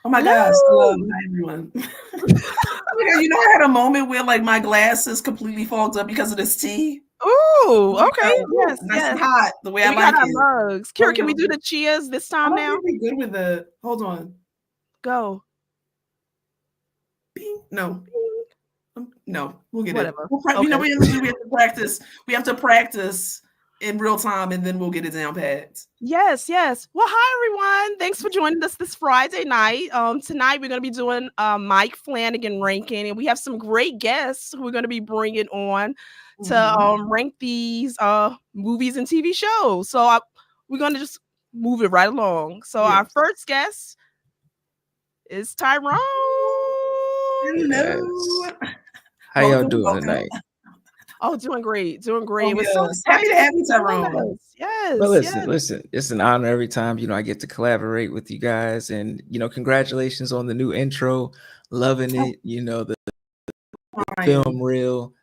Oh my gosh, hello, Hello. hi everyone. I had a moment where like my glasses completely fogged up because of this tea. Ooh, Like, okay. Yes, nice and yes. hot, the way And I we got like our it. mugs. Oh, Kira, can we do the cheers this I time don't now? think we're good with the. Hold on. Go. Bing. No, no, we'll get it. Whatever. You know, Okay. we have to practice. We have to practice in real time, and then we'll get it down pat. Yes, yes. Well, hi everyone. Thanks for joining us this Friday night. Tonight we're going to be doing Mike Flanagan ranking, and we have some great guests who we're going to be bringing on to rank these movies and TV shows. So we're going to just move it right along. So our first guest is Tyrone. Hello. How y'all doing tonight? Oh, doing great, doing great. Oh, We're so happy to excited. have you, Tyrone. Yes. Well, yes. listen. It's an honor every time I get to collaborate with you guys, and congratulations on the new intro. Loving it. The film reel.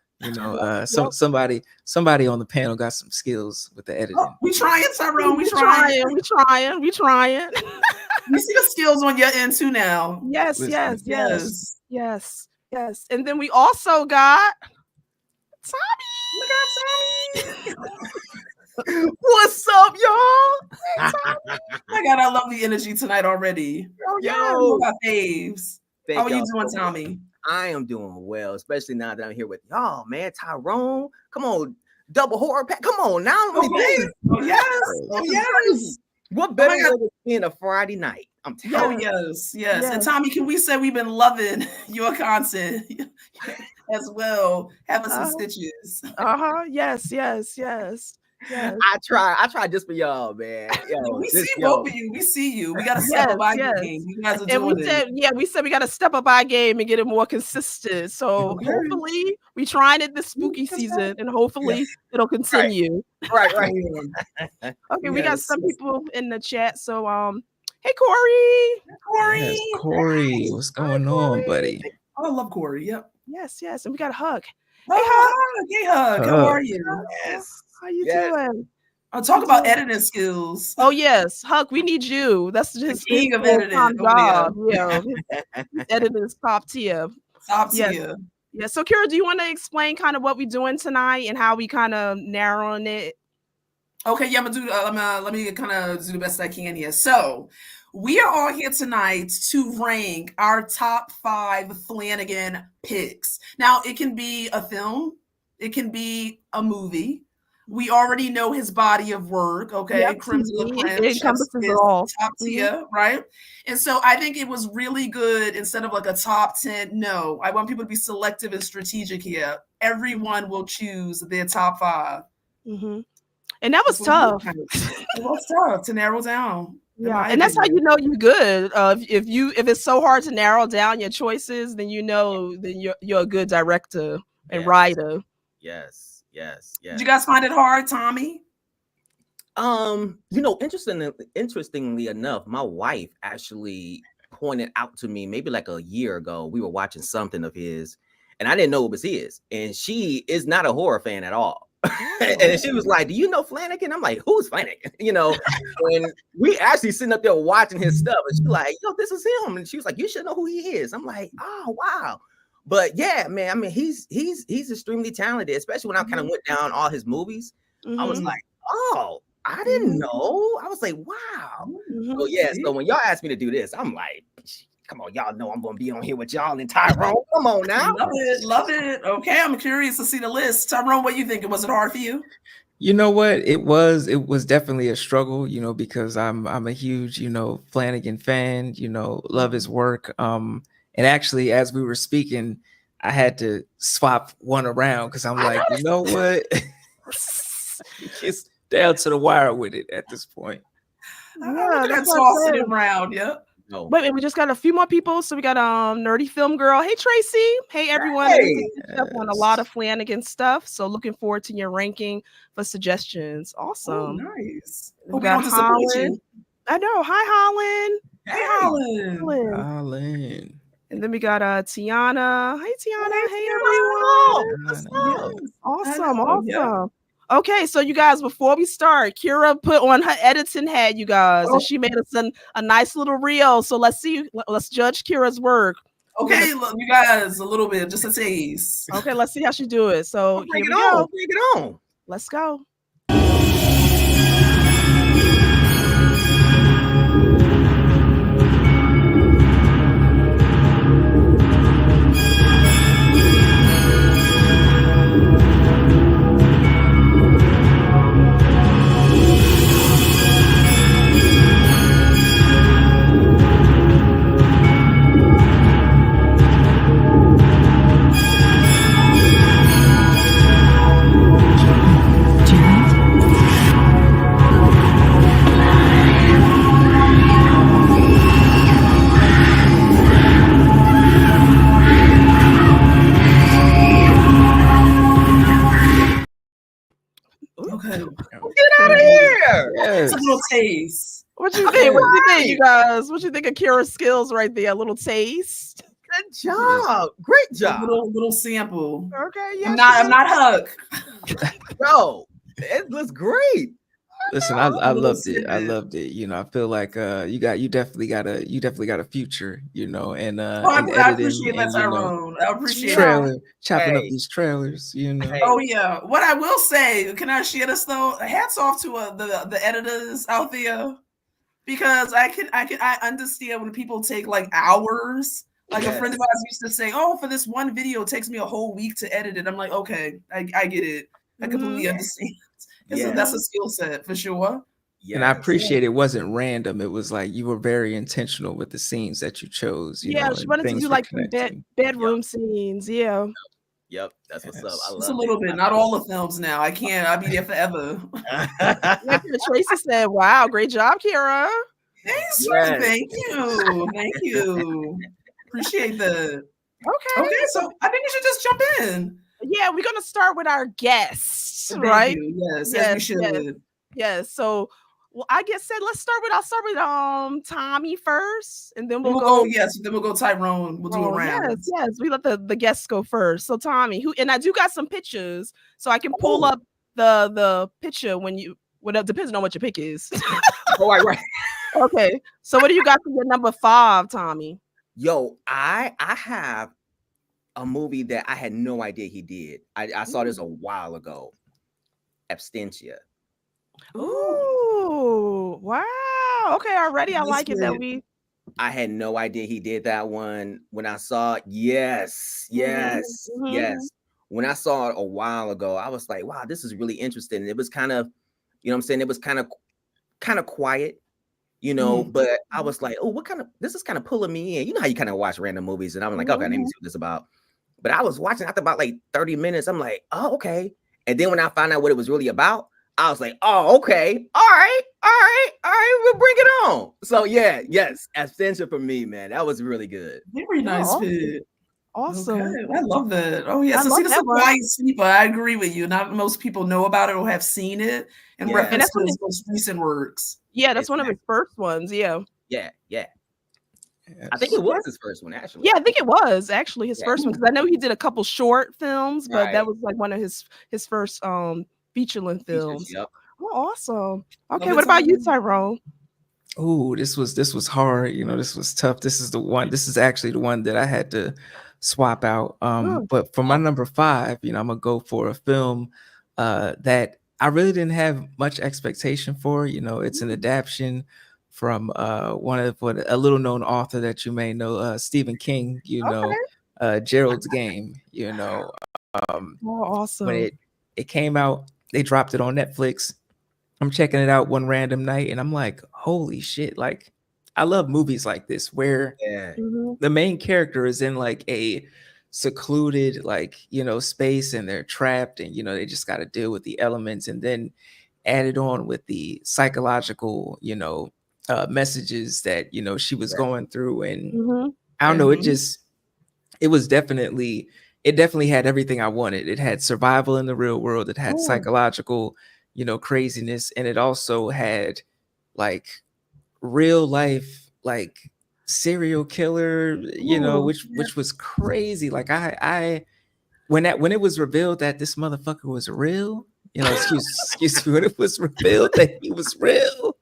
Somebody on the panel got some skills with the editing. Oh, we trying, Tyrone. We trying. We see the skills on your end too now. Yes. And then we also got Tommy. What's up, y'all? Hey, Tommy. My God, I love the energy tonight already. Yo, my faves. How are you doing, Tommy? I am doing well, especially now that I'm here with y'all, man. Tyrone, come on, double horror pack. Come on now. Yes. What better way to spend a Friday night? I'm telling you. Yes. And Tommy, can we say we've been loving your content as well? Having some stitches. Yes. I try just for y'all, man. We see both of you. We see you. We got to step up our game. You guys are doing it. We said we got to step up our game and get it more consistent. So hopefully we trying it this spooky season, and hopefully it'll continue. Right. Okay, we got some people in the chat. So hey Corey. Yes, Corey, what's going on, buddy? I love Corey. Yep. Yes, and we got a Hug. Hey Hug. How are you? Yes. How you doing? I'll talk about editing skills. Oh yes, Huck, we need you. That's just the king of editing. Job. Yeah, editing is top tier. Top tier. Yeah. So Kira, do you want to explain kind of what we're doing tonight and how we kind of narrowing it? Okay, yeah, I'm gonna do. Let me kind of do the best I can here. So, we are all here tonight to rank our top 5 Flanagan picks. Now, it can be a film, it can be a movie. We already know his body of work, okay? Yep, Crimson it encompasses it all. Top tier, right? And so I think it was really good instead of like a top 10. No, I want people to be selective and strategic here. Everyone will choose their top 5. And that was tough. It was tough to narrow down. Yeah, and that's how you know you're good. If it's so hard to narrow down your choices, then you're a good director and writer. Yes. Did you guys find it hard, Tommy? Interestingly enough, my wife actually pointed out to me maybe like a year ago. We were watching something of his, and I didn't know it was his. And she is not a horror fan at all. And she was like, "Do you know Flanagan?" I'm like, "Who's Flanagan?" And we actually sitting up there watching his stuff, and she's like, "Yo, this is him." And she was like, "You should know who he is." I'm like, "Oh, wow." But yeah, man, I mean, he's extremely talented, especially when I kind of went down all his movies. I was like, "Oh, I didn't know." I was like, "Wow." So yeah, so when y'all asked me to do this, I'm like, come on, y'all know I'm gonna be on here with y'all and Tyrone. Come on now. Love it. Okay, I'm curious to see the list. Tyrone, what you think? Was it hard for you? You know what? It was definitely a struggle, because I'm a huge, Flanagan fan, love his work. And actually, as we were speaking, I had to swap one around because I'm like, you know what? It's down to the wire with it at this point. Yeah, that's tossing it around. Yep. No. Wait, we just got a few more people. So we got Nerdy Film Girl. Hey Tracy. Hey everyone. Up on a lot of Flanagan stuff. So looking forward to your ranking for suggestions. Awesome. Oh, nice. We got Holland. I know. Hi Holland. Hey Holland. And then we got Tiana. Hey Tiana. Hey everyone. Awesome. Awesome. Okay, so you guys, before we start, Kira put on her editing hat, you guys, Oh. and she made us a nice little reel. So let's see, let's judge Kira's work. Okay, look, you guys, a little bit, just a taste. Okay, let's see how she do it. So Bring here it we on. go. Bring it on. Let's go. Okay. Get out of here. It's a little taste. What you think? What you think, you guys? What you think of Kira's skills right there? A little taste. Good job. Great A job. little sample. Okay, yeah. I'm not Huck. Yo, it looks great. Listen, I loved it. I loved it. You know, I feel like you definitely got a future, you know, and I editing appreciate that, and, you know, Tyrone. I appreciate trailer, chopping up Hey. these trailers, you know. Hey. Oh yeah. What I will say, can I share this though? Hats off to the editors out there, because I understand when people take like hours. Like a friend of ours used to say, "Oh, for this one video, it takes me a whole week to edit it." I'm like, okay, I get it. I completely understand. That's a skill set for sure. And I appreciate it wasn't random. It was like you were very intentional with the scenes that you chose. You know, she wanted to do like some bedroom scenes. Yeah. Yep, that's what's up. I love It's a little bit, not all the films now. I can't. I'll be there forever. Like Tracy said, "Wow, great job, Kira." Thanks, Yes. thank you. Appreciate that. Okay, so I think we should just jump in. Yeah, we're gonna start with our guests, Thank right? you. Yes, as we should. Yes. So, well, I guess I'll start with Tommy first, and then Then we'll go. Yes, then we'll go Tyrone. We'll do a round. Yes. We let the guests go first. So Tommy, and I do got some pictures, so I can pull up the picture depends on what your pick is. Oh, right. Okay. So what do you got for your number 5, Tommy? Yo, I have a movie that I had no idea he did. I saw this a while ago. Absentia. Ooh, wow. Okay, already I like it that we. I had no idea he did that one. When I saw it, yes. When I saw it a while ago, I was like, wow, this is really interesting. It was kind of, you know what I'm saying? It was kind of quiet, you know, but I was like, oh, this is kind of pulling me in. You know how you kind of watch random movies, and I'm like, okay, let me see what this is about. But I was watching after about like 30 minutes. I'm like, oh, okay. And then when I found out what it was really about, I was like, oh, okay. All right. We'll bring it on. So yes. Absentia for me, man. That was really good. Very nice fit. Awesome. Okay. I love that. Oh, yeah. So see, this is a quiet sleeper. I agree with you. Not most people know about it or have seen it and reference to his most recent works. Yeah, that's one of his first ones. Yeah. Yeah. I think it was his first one, actually. Yeah, I think it was actually his first one, because I know he did a couple short films, but that was like one of his first feature-length films. Yep. Oh, awesome. Okay, what about you, Tyrone? Oh, this was hard. You know, this was tough. This is actually the one that I had to swap out. But for my number 5, you know, I'm gonna go for a film that I really didn't have much expectation for. You know, it's an adaptation from a little known author that you may know, Stephen King. You know, Gerald's Game. You know, awesome. When it came out, they dropped it on Netflix. I'm checking it out one random night, and I'm like, holy shit! Like, I love movies like this where the main character is in like a secluded, like, you know, space, and they're trapped, and, you know, they just got to deal with the elements, and then added on with the psychological, you know, messages that, you know, she was going through. And I don't know, it definitely had everything I wanted. It had survival in the real world. It had psychological, you know, craziness. And it also had like real life, like serial killer, you know, which was crazy. Like when it was revealed that this motherfucker was real, You know, excuse me, when it was revealed that he was real,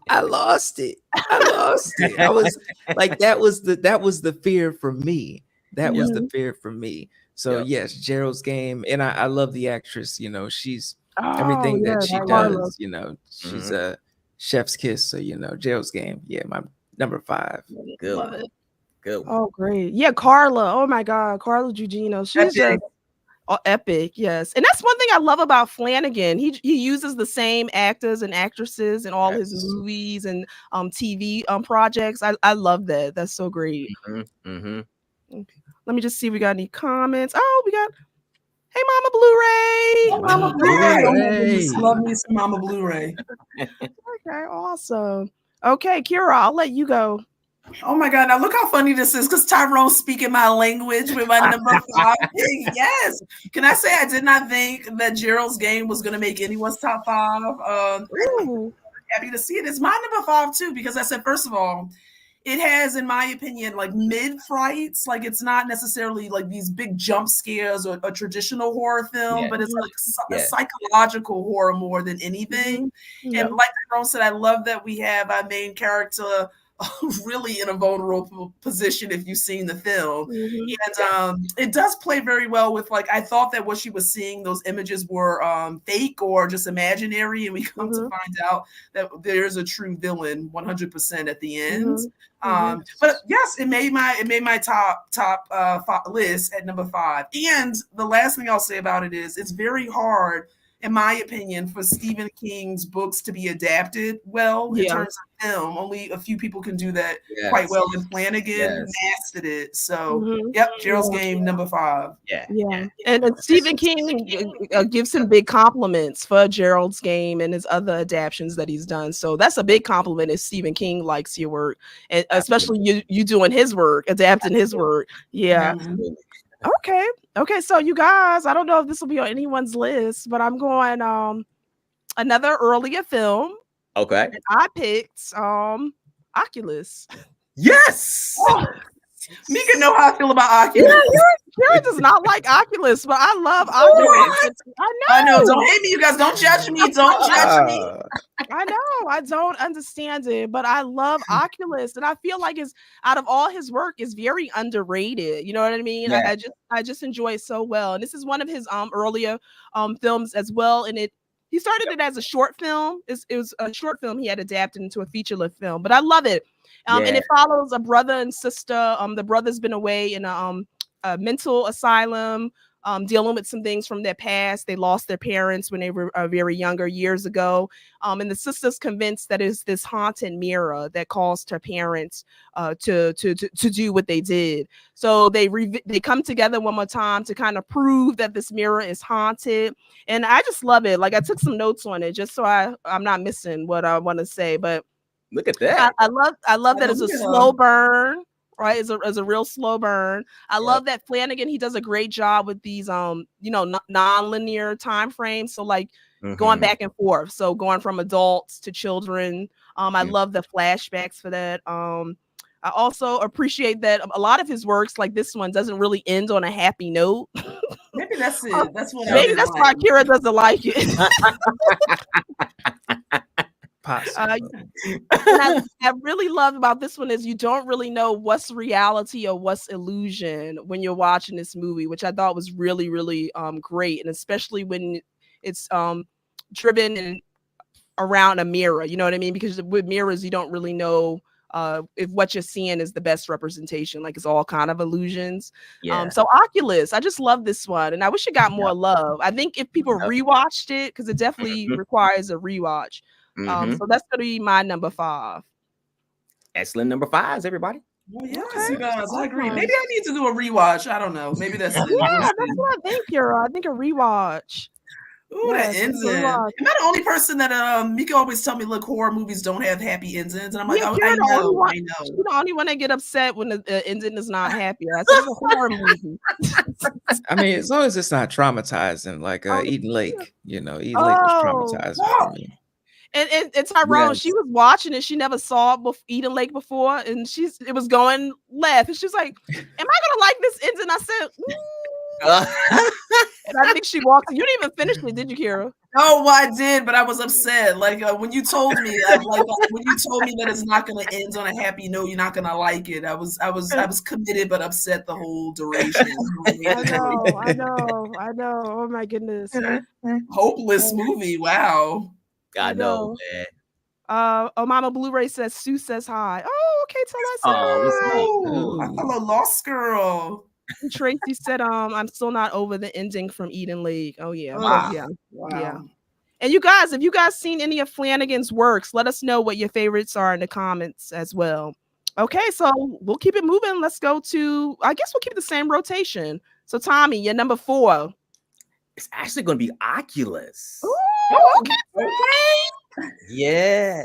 I lost it. I was like, that was the fear for me. That was the fear for me. So yes, Gerald's Game, and I love the actress. You know, she's everything that she does. You know, she's a chef's kiss. So you know, Gerald's Game. Yeah, my number 5. Good. Love it. Good. Oh, great. Yeah, Carla. Oh my God, Carla Gugino. She's just epic. Yes, and that's one thing I love about Flanagan. He uses the same actors and actresses in all his movies and TV projects. I love that. That's so great. Okay. Let me just see if we got any comments. Oh, we got. Hey, Mama Blu-ray. Mama Blu-ray. Love me some Mama Blu-ray. Okay, awesome. Okay, Kira, I'll let you go. Oh my God! Now look how funny this is, because Tyrone's speaking my language with my number 5. Yes. Can I say I did not think that Gerald's Game was going to make anyone's top 5? Happy to see it. It's my number 5 too, because I said, first of all, it has, in my opinion, like mid frights. Like it's not necessarily like these big jump scares or a traditional horror film, but it's like a psychological horror more than anything. And like Tyrone said, I love that we have our main character really in a vulnerable position if you've seen the film. And it does play very well with, like, I thought that what she was seeing, those images were fake or just imaginary, and we come to find out that there's a true villain 100% at the end. But yes, it made my top list at number 5. And the last thing I'll say about it is it's very hard, in my opinion, for Stephen King's books to be adapted well in terms of film. Only a few people can do that quite well, and Flanagan mastered it. So, Gerald's Game, number 5. And Stephen King gives him big compliments for Gerald's Game and his other adaptations that he's done. So that's a big compliment if Stephen King likes your work, and especially you doing his work, adapting his work. Okay, so you guys, I don't know if this will be on anyone's list, but I'm going another earlier film. Okay. And I picked Oculus. Yes. Mika know how I feel about Oculus. Kira does not like Oculus, but I love Oculus. I know. Don't hate me, you guys. Don't judge me. Don't judge me. I know. I don't understand it, but I love Oculus, and I feel like it's, out of all his work, is very underrated. You know what I mean? I just enjoy it so well, and this is one of his earlier films as well. And he started it as a short film. It was a short film he had adapted into a feature-length film, but I love it. And it follows a brother and sister. The brother's been away in a mental asylum, dealing with some things from their past. They lost their parents when they were very younger, years ago. And the sister's convinced that it's this haunted mirror that caused her parents to do what they did. So they come together one more time to kind of prove that this mirror is haunted. And I just love it. Like, I took some notes on it just so I'm not missing what I want to say. But look at that. I love that it's a slow burn. Right, it's a real slow burn. I love that Flanagan, he does a great job with these non-linear time frames. So like going back and forth. So going from adults to children. I love the flashbacks for that. I also appreciate that a lot of his works, like this one, doesn't really end on a happy note. Maybe that's it. That's what maybe that's why Kira doesn't like it. I really love about this one is you don't really know what's reality or what's illusion when you're watching this movie, which I thought was really, really great. And especially when it's driven and around a mirror, you know what I mean? Because with mirrors, you don't really know if what you're seeing is the best representation. Like, it's all kind of illusions. So Oculus, I just love this one, and I wish it got more love. I think if people rewatched it, because it definitely requires a rewatch. So that's gonna be my number 5. Excellent number 5s, everybody. Well, yes, you guys, I agree. Maybe I need to do a rewatch. I don't know. Maybe that's it. Yeah, that's what I think, Kira. I think a rewatch. Ooh, that ends in. Am I the only person that Mika always tell me, look, horror movies don't have happy endings, and I'm like, I know. You're the only one that get upset when the ending is not happy. I said it's a horror movie. I mean, as long as it's not traumatizing, like Eden Lake. You know, Eden Lake was traumatizing for me. And Tyrone, she was watching it. She never saw Eden Lake before, and it was going left. And she was like, "Am I gonna like this ending?" I said, and I think she walked. You didn't even finish it, did you, Kira? Oh, well, I did, but I was upset. Like when you told me, when you told me that it's not going to end on a happy note, you're not going to like it. I was committed, but upset the whole duration. I know. Oh my goodness. Hopeless movie. Wow. I know, man. Mama Blu-ray says Sue says hi. Oh, okay. Tell I said Oh, hi. I follow Lost Girl. And Tracy said, I'm still not over the ending from Eden Lake. Oh yeah. Wow. Yeah. Wow. Yeah. And you guys, if you guys seen any of Flanagan's works, let us know what your favorites are in the comments as well. Okay, so we'll keep it moving. Let's go to, I guess we'll keep the same rotation. So Tommy, you're number 4. It's actually going to be Oculus. Ooh, Okay. Yeah.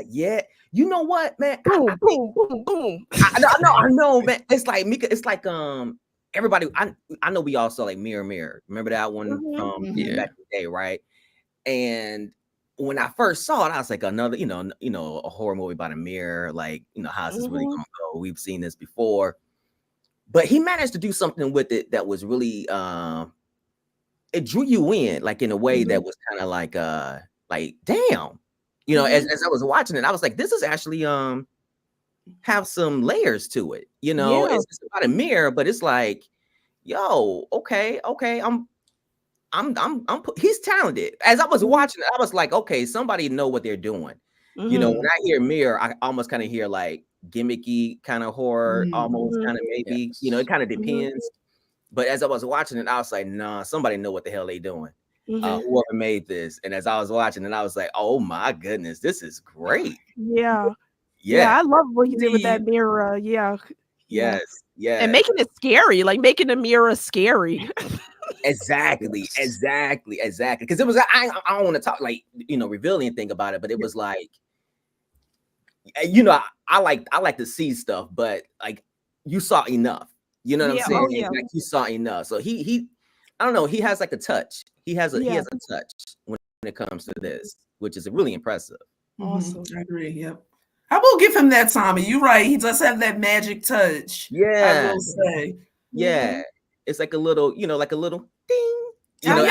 You know what, man? Boom, boom, boom, boom. I know, man. It's like Mika. It's like everybody. I know we all saw like Mirror. Remember that one from back in the day, right? And when I first saw it, I was like, another, a horror movie about a mirror. Like, how's this really gonna go? We've seen this before, but he managed to do something with it that was really, it drew you in, like in a way that was kind of like damn, as I was watching it, I was like, this is actually have some layers to it. It's just about a mirror, but it's like, yo, okay, he's talented. As I was watching it, I was like, okay, somebody know what they're doing. When I hear mirror, I almost kind of hear like gimmicky kind of horror, almost kind of maybe, it kind of depends. But as I was watching it, I was like, nah, somebody know what the hell they doing. Whoever made this. And as I was watching it, I was like, oh my goodness, this is great. Yeah, I love what he did with that mirror. Yes. And making it scary, like making the mirror scary. Exactly. Because it was, I don't want to talk like, reveal anything about it, but it was like, I like to see stuff, but like you saw enough. You know what I'm saying? Like you saw enough. So he I don't know, he has like a touch. He has a touch when it comes to this, which is really impressive. Awesome. I agree. Yep. I will give him that, Tommy. You're right. He does have that magic touch. Yeah. I will say. Yeah. It's like a little, like a little ding. You feel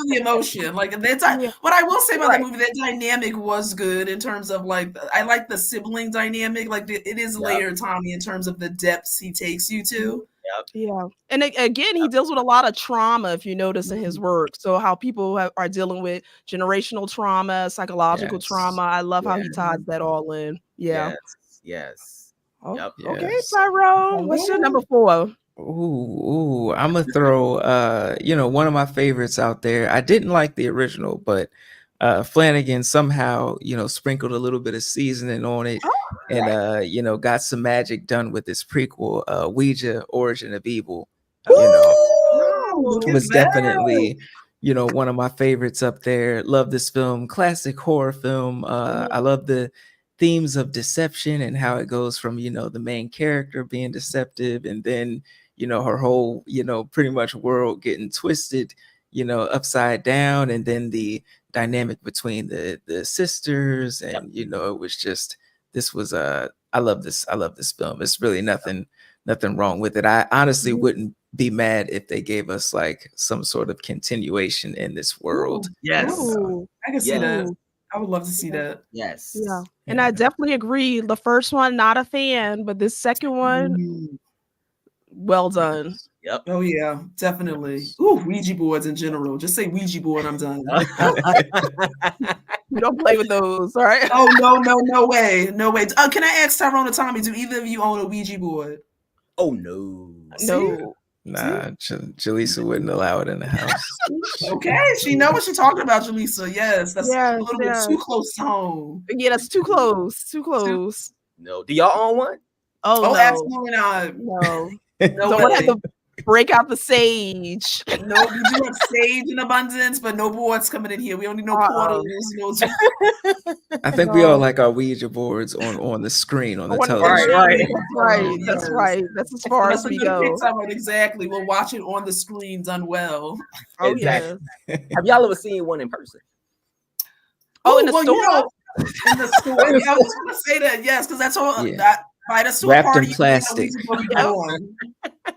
the emotion. Like that. What I will say about the movie, that dynamic was good in terms of like, I like the sibling dynamic. Like it is layered, Tommy, in terms of the depths he takes you to. Yeah. And again, he deals with a lot of trauma, if you notice in his work. So how people are dealing with generational trauma, psychological trauma. I love how he ties that all in. Yeah. Yes. Okay, Tyrone, what's your number 4? Ooh, I'm gonna throw one of my favorites out there. I didn't like the original, but Flanagan somehow, sprinkled a little bit of seasoning on it and got some magic done with this prequel, Ouija, Origin of Evil. It was definitely, one of my favorites up there. Love this film, classic horror film. I love the themes of deception and how it goes from, the main character being deceptive and then, her whole, pretty much world getting twisted, upside down, and then the dynamic between the sisters, and it was just, this was I love this film. It's really nothing wrong with it. I honestly wouldn't be mad if they gave us like some sort of continuation in this world. I can see that. I would love to see that. Yes. Yeah. And I definitely agree. The first one, not a fan, but this second one, well done. Yep. Oh yeah, definitely. Ooh, Ouija boards in general. Just say Ouija board, I'm done. You don't play with those, all right? Oh no way. Can I ask Tyrone or Tommy, do either of you own a Ouija board? Oh no. No. Nah, Jaleesa wouldn't allow it in the house. Okay, she know what she's talking about, Jaleesa. Yes, that's a little bit too close to home. Yeah, that's too close. No. Do y'all own one? Oh no. Absolutely not. No. No way. Have to break out the sage. No, we do have sage in abundance, but no boards coming in here. We don't need no portals. I think we all like our Ouija boards on the screen on the television. That's right. That's as far as we go. Exactly. We'll watch it on the screen done well. Oh yeah. Have y'all ever seen one in person? In the store? In the store. I was going to say that, yes, because that's all that. Right, wrapped in plastic.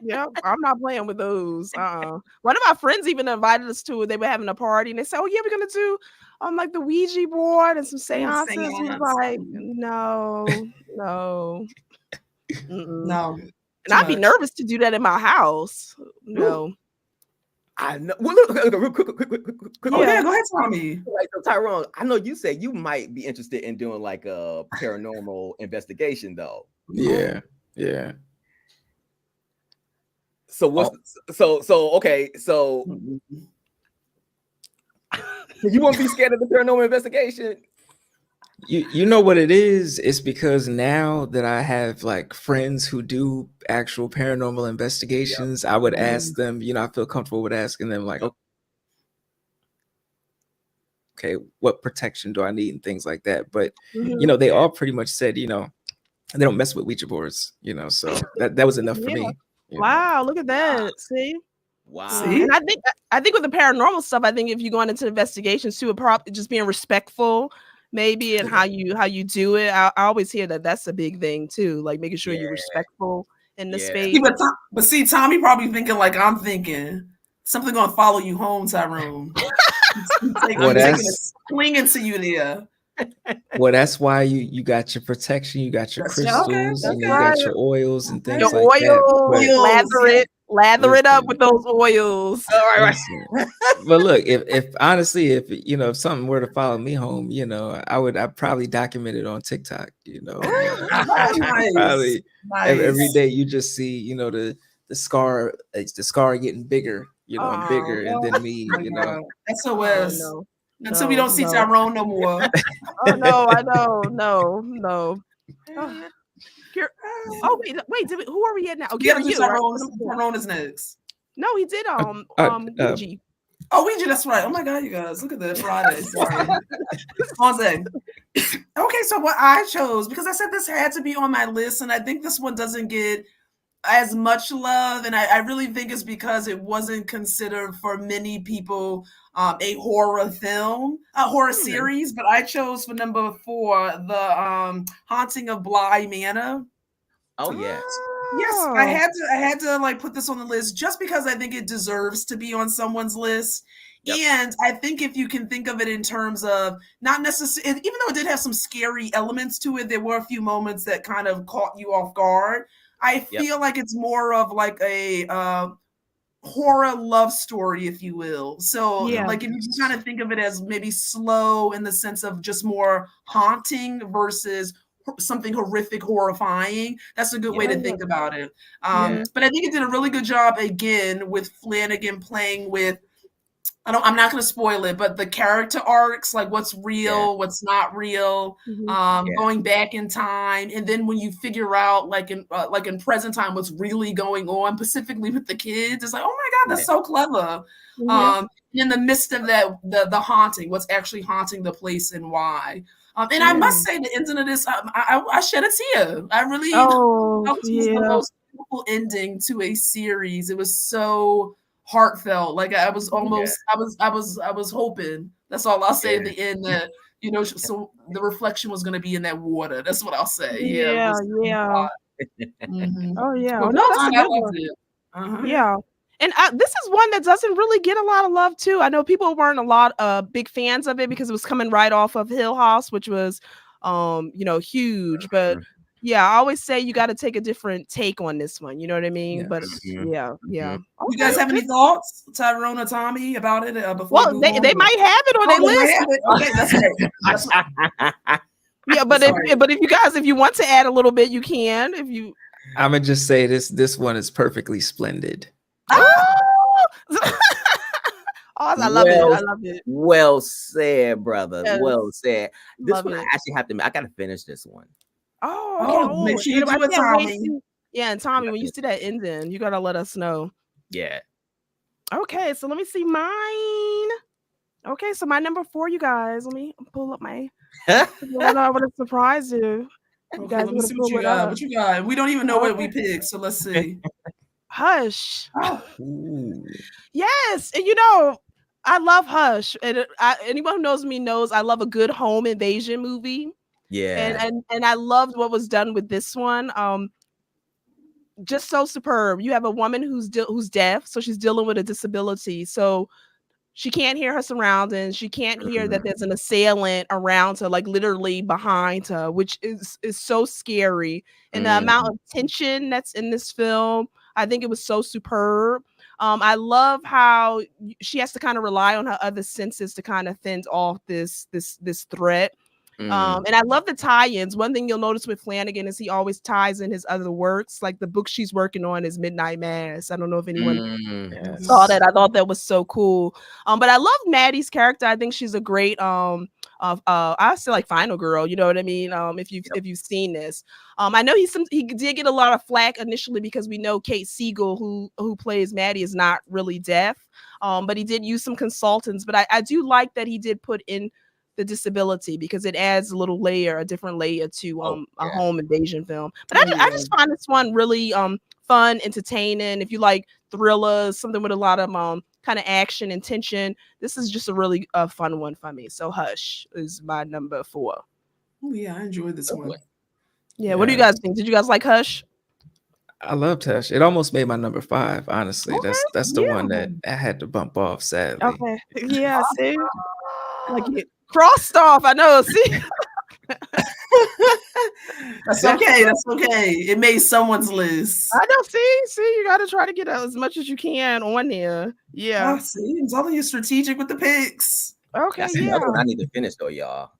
Yeah, I'm not playing with those. One of my friends even invited us to it. They were having a party and they said, "Oh yeah, we're gonna do like the Ouija board and some seances." We was Seance. like, no, no, mm-mm. No, And too I'd be much. nervous to do that in my house. No. I know. Well, look, real quick. Oh yeah, Yeah. go ahead, Tommy. Like, so Tyrone, I know you said you might be interested in doing like a paranormal investigation, though. Yeah, yeah. So what's okay? So you won't be scared of the paranormal investigation? You know what it is? It's because now that I have like friends who do actual paranormal investigations, I would ask them, I feel comfortable with asking them like, okay, what protection do I need and things like that. But they all pretty much said, they don't mess with Ouija boards, so that was enough for me. Wow, look at that. See? Wow. See? And I think with the paranormal stuff, I think if you're going into investigations too, probably just being respectful, maybe, and how you do it. I always hear that's a big thing too, like making sure you're respectful in the space. But see, Tommy probably thinking like I'm thinking. Something gonna follow you home, Tyrone. Taking a swing into you there. Well, that's why you got your protection, you got your crystals, okay. you got your oils and things your like that. Lather it up with those oils. All right. But look, if honestly, if something were to follow me home, I'd probably document it on TikTok. Probably every day you just see, the scar getting bigger, and bigger, and then me, SOS. Until we don't see Tyrone no more. Oh no, I know, no. Oh wait, who are we at now? Okay, Tyrone is next. No, he did Ouija. Oh, Ouija, that's right. Oh my God, you guys, look at that Friday. Sorry. Okay, so what I chose, because I said this had to be on my list, and I think this one doesn't get as much love, and I really think it's because it wasn't considered for many people a horror film, a horror series. But I chose for number 4 the Haunting of Bly Manor. Oh yes, yes, I had to like put this on the list just because I think it deserves to be on someone's list. Yep. And I think if you can think of it in terms of not necessarily, even though it did have some scary elements to it, there were a few moments that kind of caught you off guard. I feel like it's more of like a horror love story, if you will. So like if you kind of think of it as maybe slow in the sense of just more haunting versus something horrific, horrifying, that's a good way to think about it. But I think it did a really good job again with Flanagan playing with, I'm not going to spoil it, but the character arcs, like what's real, what's not real, going back in time, and then when you figure out, like in present time, what's really going on, specifically with the kids, it's like, oh my God, that's so clever. In the midst of that, the haunting, what's actually haunting the place and why. And I must say, the ending of this, I shed a tear. I really felt it was the most beautiful ending to a series. It was so heartfelt. Like I was almost, I was hoping. That's all I'll say at the end, that so the reflection was going to be in that water. That's what I'll say. Oh yeah. Well, No, that's a good one. Yeah. And this is one that doesn't really get a lot of love too. I know people weren't a lot big fans of it because it was coming right off of Hill House, which was huge. But yeah, I always say you got to take a different take on this one. You know what I mean? Yes. But yeah. You guys have any thoughts, Tyrone or Tommy, about it? Before well, they might have it on their list. Okay, that's great. Yeah, but if you want to add a little bit, you can. I'm gonna just say this one is perfectly splendid. I love it. I love it. Well said, brother. Yes. Well said. This Love one it. I actually have to. I gotta finish this one. Make sure you do it, Tommy. Yeah, and Tommy, when you see that ending, you gotta let us know. Yeah. Okay, so let me see mine. Okay, so my number 4, you guys. Let me pull up my. I want to surprise you. You guys, let me see what you got. What you got? We don't even know what we picked, so let's see. Hush. Yes, and I love Hush, and anyone who knows me knows I love a good home invasion movie. Yeah, and I loved what was done with this one. just so superb. You have a woman who's deaf, so she's dealing with a disability. So she can't hear her surroundings. She can't hear that there's an assailant around her, like literally behind her, which is so scary. And the amount of tension that's in this film, I think it was so superb. I love how she has to kind of rely on her other senses to kind of fend off this threat. And I love the tie-ins. One thing you'll notice with Flanagan is he always ties in his other works. Like the book she's working on is Midnight Mass. I don't know if anyone saw that. I thought that was so cool. But I love Maddie's character. I think she's a great I say like final girl. You know what I mean? If you've seen this, I know he did get a lot of flack initially because we know Kate Siegel, who plays Maddie, is not really deaf. But he did use some consultants. But I do like that he did put in the disability because it adds a different layer to a home invasion film. But I just find this one really fun, entertaining. If you like thrillers, something with a lot of kind of action and tension, this is just a really fun one for me. So Hush is my number 4. Oh yeah, I enjoyed this one. Yeah, what do you guys think? Did you guys like Hush? I loved Hush. It almost made my number 5. Honestly, that's the one that I had to bump off. Sadly. Okay. Yeah. See, like it crossed off. I know. See. That's okay. That's okay. It made someone's list. I know. See, you got to try to get as much as you can on there. Yeah. See, I'm telling you, strategic with the picks. Okay. That's yeah. another one I need to finish though, y'all.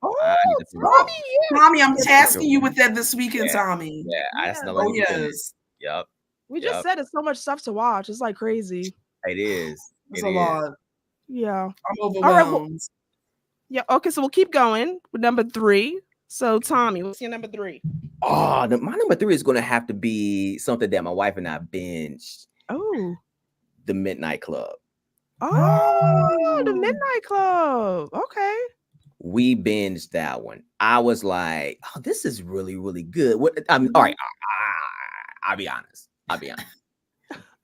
Tommy, I'm tasking you with that this weekend, Tommy. Yeah, that's another one. Yes. Yep. We just said it's so much stuff to watch. It's like crazy. It is. It's a lot. Yeah. I'm overwhelmed. All right, yeah. Okay. So we'll keep going with number 3. So Tommy, what's your number 3? Oh, my number 3 is going to have to be something that my wife and I binged. Oh. The Midnight Club. Oh, The Midnight Club. Okay. We binged that one. I was like, oh, this is really, really good. All right. I'll be honest.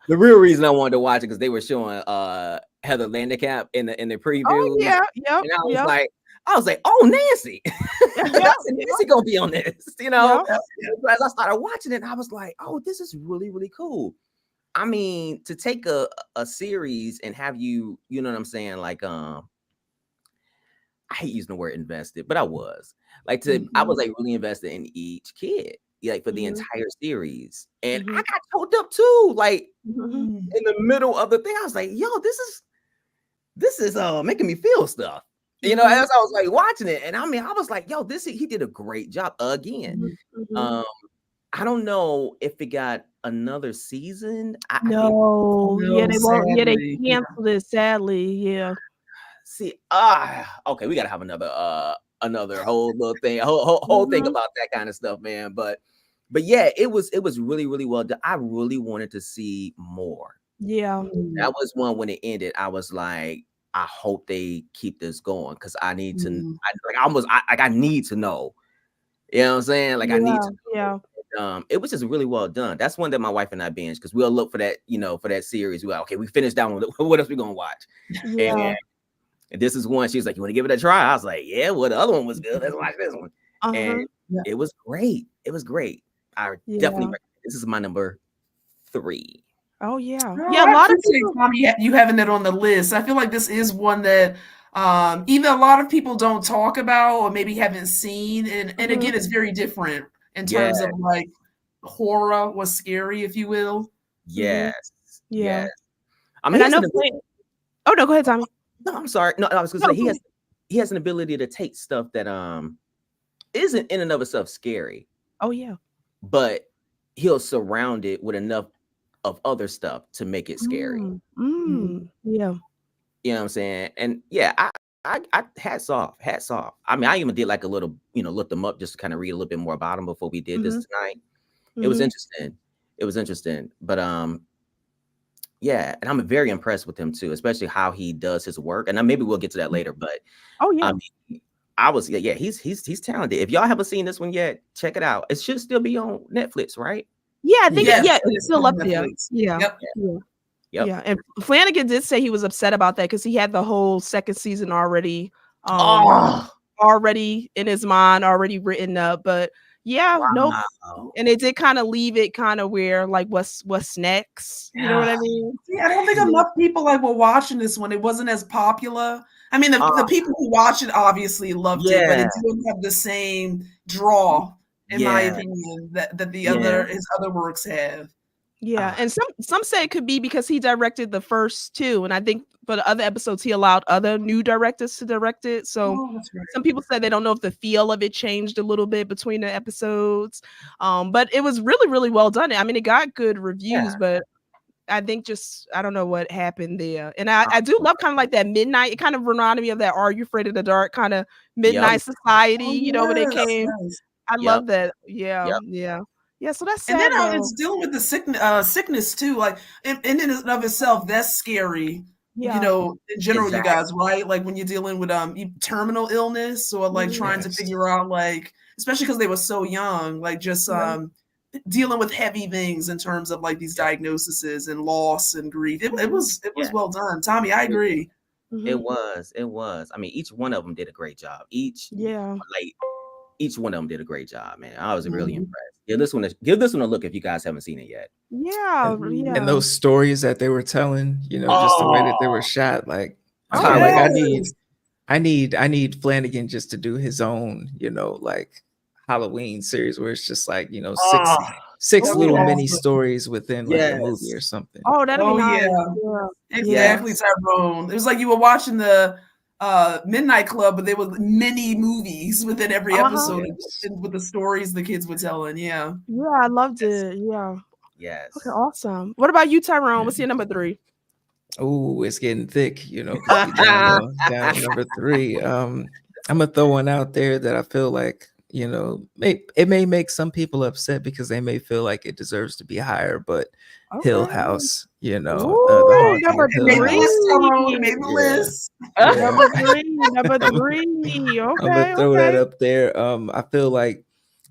The real reason I wanted to watch it because they were showing Heather Landekamp in the preview. Oh yeah, and I was like, oh, Nancy. Nancy gonna be on this, you know. As I started watching it, I was like, oh, this is really, really cool. I mean, to take a series and have you know what I'm saying, like I hate using the word invested, but I was like I was like really invested in each kid. Like for the entire series, and I got choked up too. Like in the middle of the thing, I was like, "Yo, this is making me feel stuff." You know, as I was like watching it, and I mean, I was like, "Yo, he did a great job again." I don't know if it got another season. No, they won't. Yeah, they canceled it. Sadly, yeah. See, okay, we gotta have another whole little thing, whole thing about that kind of stuff, man. But yeah, it was really, really well done. I really wanted to see more. Yeah. That was one when it ended. I was like, I hope they keep this going because I need to I need to know. You know what I'm saying? Like I need to know. Yeah. It was just really well done. That's one that my wife and I binged because we'll look for that, for that series. We're like, okay, we finished that one. What else we gonna watch? Yeah. And this is one. She was like, "You want to give it a try?" I was like, "Yeah." Well, the other one was good. Let's watch this one. And it was great. It was great. I definitely recommend. This is my number 3. Oh yeah, a lot of people. Tommy, you having it on the list. I feel like this is one that either a lot of people don't talk about or maybe haven't seen, and again, it's very different in terms of like horror or scary, if you will. Yes. Yeah. I mean, I know. Oh no, go ahead, Tommy. No, I'm sorry. No, I was gonna say he has an ability to take stuff that isn't in and of itself scary. Oh yeah. But he'll surround it with enough of other stuff to make it scary. Yeah. You know what I'm saying? And yeah, I hats off. I mean, I even did like a little, look them up just to kind of read a little bit more about them before we did this tonight. It was interesting. But yeah, and I'm very impressed with him too, especially how he does his work. And maybe we'll get to that later. But I mean, he's talented. If y'all haven't seen this one yet, check it out. It should still be on Netflix, right? Yeah, I think it's still up there. Yeah. Yep. Yeah. And Flanagan did say he was upset about that because he had the whole second season already in his mind, already written up. But Yeah, nope. Wow. And it did kind of leave it kind of where like what's next? You know what I mean? See, I don't think Yeah. enough people like were watching this one. It wasn't as popular. I mean, the people who watched it obviously loved it, but Yeah. it didn't have the same draw, in my Yeah. opinion, that the Yeah. his other works have. Yeah, and some say it could be because he directed the first two, and I think for the other episodes he allowed other new directors to direct it. So Oh, that's right. some people said they don't know if the feel of it changed a little bit between the episodes, but it was really really well done. I mean, it got good reviews, but I think just I don't know what happened there. And I do love kind of like that midnight. It kind of reminded me of that Are You Afraid of the Dark kind of midnight society, Oh, you know, when it yes, came. yes. I Yep. love that. Yeah, Yep. yeah. Yeah, so that's And then sad though. it's dealing with the sickness too. Like in and of itself, that's scary. You Yeah. know, in general, you Exactly. guys, right? Like when you're dealing with terminal illness or like trying to Yes. figure out like, especially because they were so young, like just Yeah. dealing with heavy things in terms of like these diagnoses and loss and grief. It was Yeah. well done, Tommy. I agree. It Mhm. was. It was. I mean, each one of them did a great job. Yeah. Each one of them did a great job, man. I was really Mhm. impressed. Give this one a look if you guys haven't seen it yet. Yeah, And yeah. those stories that they were telling, you know, just the way that they were shot, like Oh, I'm like, Yes. I need Flanagan just to do his own, you know, like Halloween series where it's just like, you know, six That'd be little mini awesome. stories within like a movie Yes. or something. Oh, that'd be Oh nice. yeah. Yeah. Exactly, Tyrone. It was like you were watching the Midnight Club, but there were mini movies within every episode Yes. with the stories the kids were telling. Yeah. Yeah, I loved it. Yeah. Yes. Okay, awesome. What about you, Tyrone? What's your number 3? Oh, it's getting thick, you know, because we down to number 3. I'm gonna throw one out there that I feel like, you know, it may make some people upset because they may feel like it deserves to be higher, but Hill Okay. House, you know, Ooh, the haunting number of It Hill made the list, House. Tyrone. It made the Yeah. list. Yeah. Number 3. Number I'm 3. I'm Okay, gonna throw that okay. up there. I feel like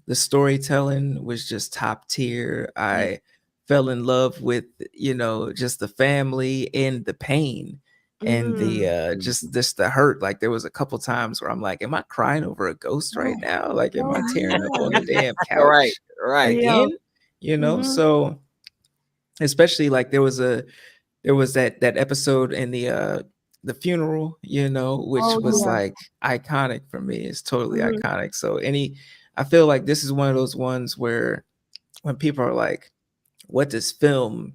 the storytelling was just top tier. I fell in love with, you know, just the family and the pain and the just the hurt. Like there was a couple times where I'm like, am I crying over a ghost right now? Like, am Oh, I tearing up on yeah. the damn Right. couch Right. Yeah. again? You know, Mhm. so especially like there was that episode in the funeral, you know, which Oh, was yeah. like iconic for me. It's totally Mhm. iconic. So I feel like this is one of those ones where when people are like, what does film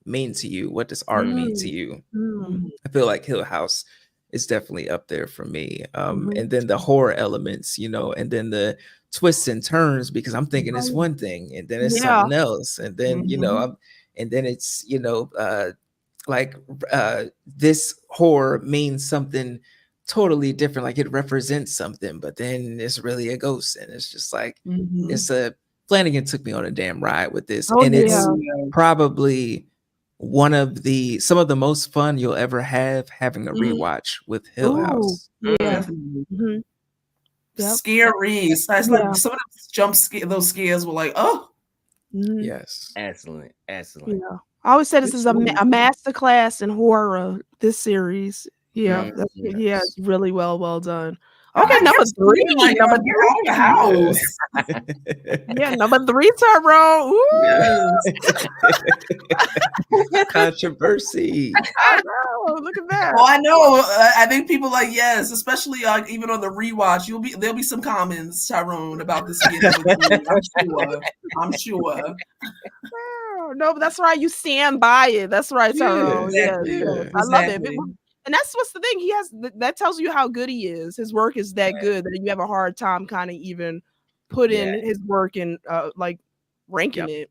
mean to you? What does art mean to you? Mm. I feel like Hill House is definitely up there for me. Mhm. And then the horror elements, you know, and then the twists and turns because I'm thinking it's Right. one thing and then it's Yeah. something else. And then, you know, Mhm. and then it's, you know, like this horror means something totally different. Like it represents something, but then it's really a ghost. And it's just like, Mhm. it's a Flanagan took me on a damn ride with this. Oh, And it's yeah. probably some of the most fun you'll ever have having a Mhm. rewatch with Hill Ooh, House. yeah. Definitely. Mhm. Yep. Scary. It's like Yeah. some of those scares were like, oh, Mhm. Yes. Excellent. Excellent. Yeah. I always say this Good is a choice. master class in horror, this series. Yeah, Mhm. that's Yes. yeah, it's really well done. I Okay, number kept screaming 3, like, number get out of the 3. house. Yeah, number 3, Tyrone. Ooh, Yes. Controversy. I know. Look at that. Well, I know. I think people like yes, especially even on the rewatch. There'll be some comments, Tyrone, about this again. I'm sure. I'm sure. Oh, no, but that's right. You stand by it. That's right, Tyrone. Yes, Exactly. yes. Yeah. I love it. Exactly. And that's what's the thing. He has that tells you how good he is. His work is that good that you have a hard time kind of even putting Yeah. his work in like ranking it.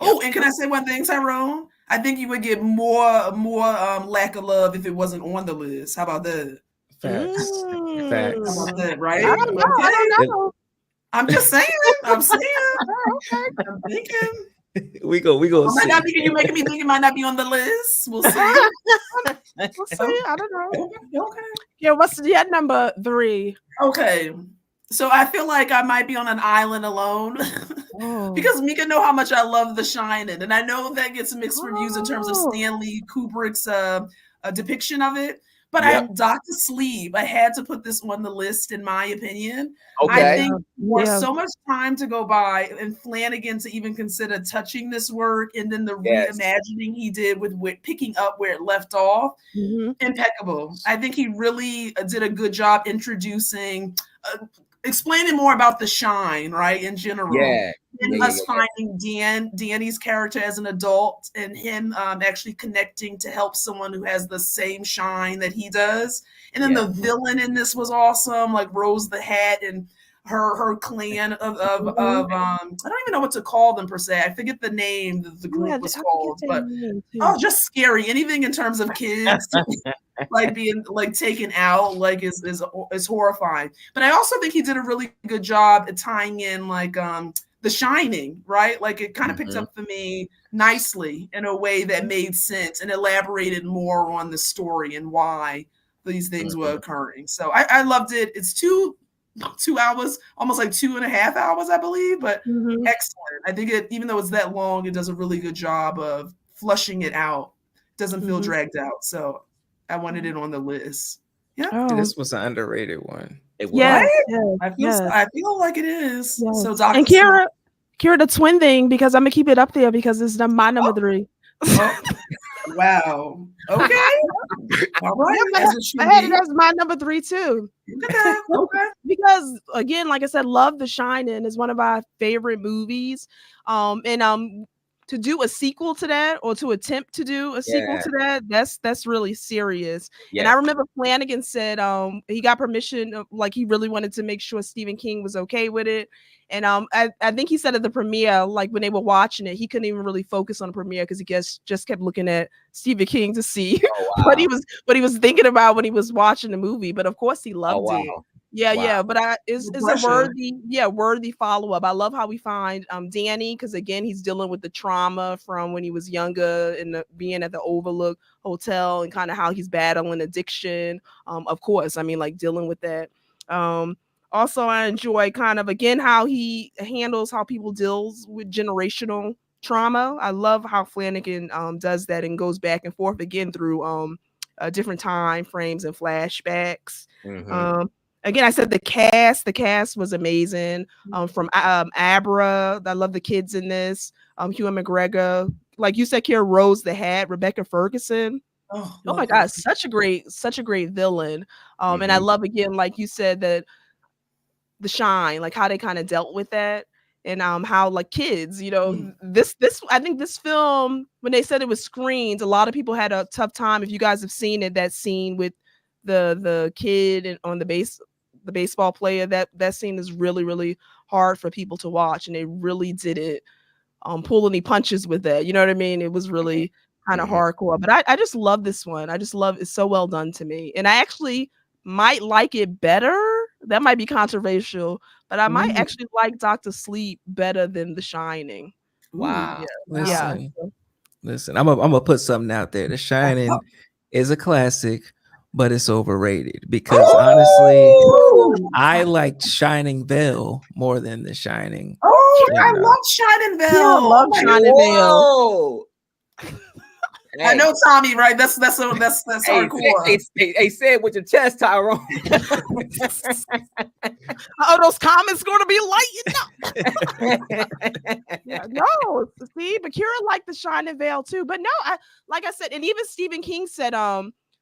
Oh, and can I say one thing, Tyrone? I think you would get more lack of love if it wasn't on the list. How about that? Facts. Mm. Facts. How about that, right? I don't know. I don't know. I'm just saying. I'm saying. Okay. I'm thinking. We go I might see. not be. You're making me think it might not be on the list. We'll see. We'll see. I don't know. Okay. Yeah, what's your number 3? Okay. So I feel like I might be on an island alone Oh. because Mika know how much I love The Shining, and I know that gets mixed reviews in terms of Oh. Stanley Kubrick's depiction of it. But Dr. Sleep, I had to put this on the list in my opinion. Okay. I think for so much time to go by and Flanagan to even consider touching this work and then the reimagining he did with picking up where it left off, impeccable. I think he really did a good job introducing, explaining more about the shine, right, in general. And us finding Danny's character as an adult and him actually connecting to help someone who has the same shine that he does. And then the villain in this was awesome, like Rose the Hat and her clan of I don't even know what to call them per se. I forget the name that the group was called, but just scary. Anything in terms of kids like being like taken out like is horrifying. But I also think he did a really good job at tying in like The Shining, right? Like it kind of picked up for me nicely in a way that made sense and elaborated more on the story and why these things were occurring. So I loved it. It's 2 hours, almost like 2.5 hours, I believe, but excellent. I think it, even though it's that long, it does a really good job of flushing it out. It doesn't feel dragged out. So I wanted it on the list. Yeah. This was an underrated one. It was. Right? I feel like it is. Yes. So Dr. And Kira, the twin thing, because I'm gonna keep it up there because it's my number 3. Wow. Okay. All right. I had it as my number 3 too. Okay. Because again, like I said, love The Shining is one of our favorite movies. And to do a sequel to that or to attempt to do a sequel to that, that's really serious. And I remember Flanagan said he got permission, like he really wanted to make sure Stephen King was okay with it. And I think he said at the premiere, like when they were watching it, he couldn't even really focus on the premiere because he just kept looking at Stephen King to see what he was thinking about when he was watching the movie. But of course he loved it. Yeah. But it's a worthy follow-up. I love how we find Danny, because again, he's dealing with the trauma from when he was younger and being at the Overlook Hotel and kind of how he's battling addiction. Of course, I mean, like dealing with that. Also, I enjoy kind of, again, how he handles how people deals with generational trauma. I love how Flanagan does that and goes back and forth again through different time frames and flashbacks. Again, I said the cast was amazing. From Abra, I love the kids in this. Ewan McGregor, like you said, Kira, Rose the Hat, Rebecca Ferguson. Oh my God, such a great villain. And I love, again, like you said, that The Shine, like how they kind of dealt with that, and how like kids, this I think this film, when they said it was screened, a lot of people had a tough time. If you guys have seen it, that scene with the kid and on the baseball player, that scene is really, really hard for people to watch, and they really didn't pull any punches with that. You know what I mean? It was really kind of hardcore. But I just love this one. I just love it's so well done to me, and I actually might like it better. That might be controversial, but I might actually like Dr. Sleep better than The Shining. Wow. Listen, I'm gonna put something out there. The Shining is a classic, but it's overrated because honestly, I liked Shining Vale more than The Shining. I love Shining Vale. Hey. I know Tommy, right? That's hardcore. Hey, say it with your chest, Tyrone. Those comments gonna be lighting up. No, see, but Kira liked The Shining Vale too. But no, like I said, and even Stephen King said,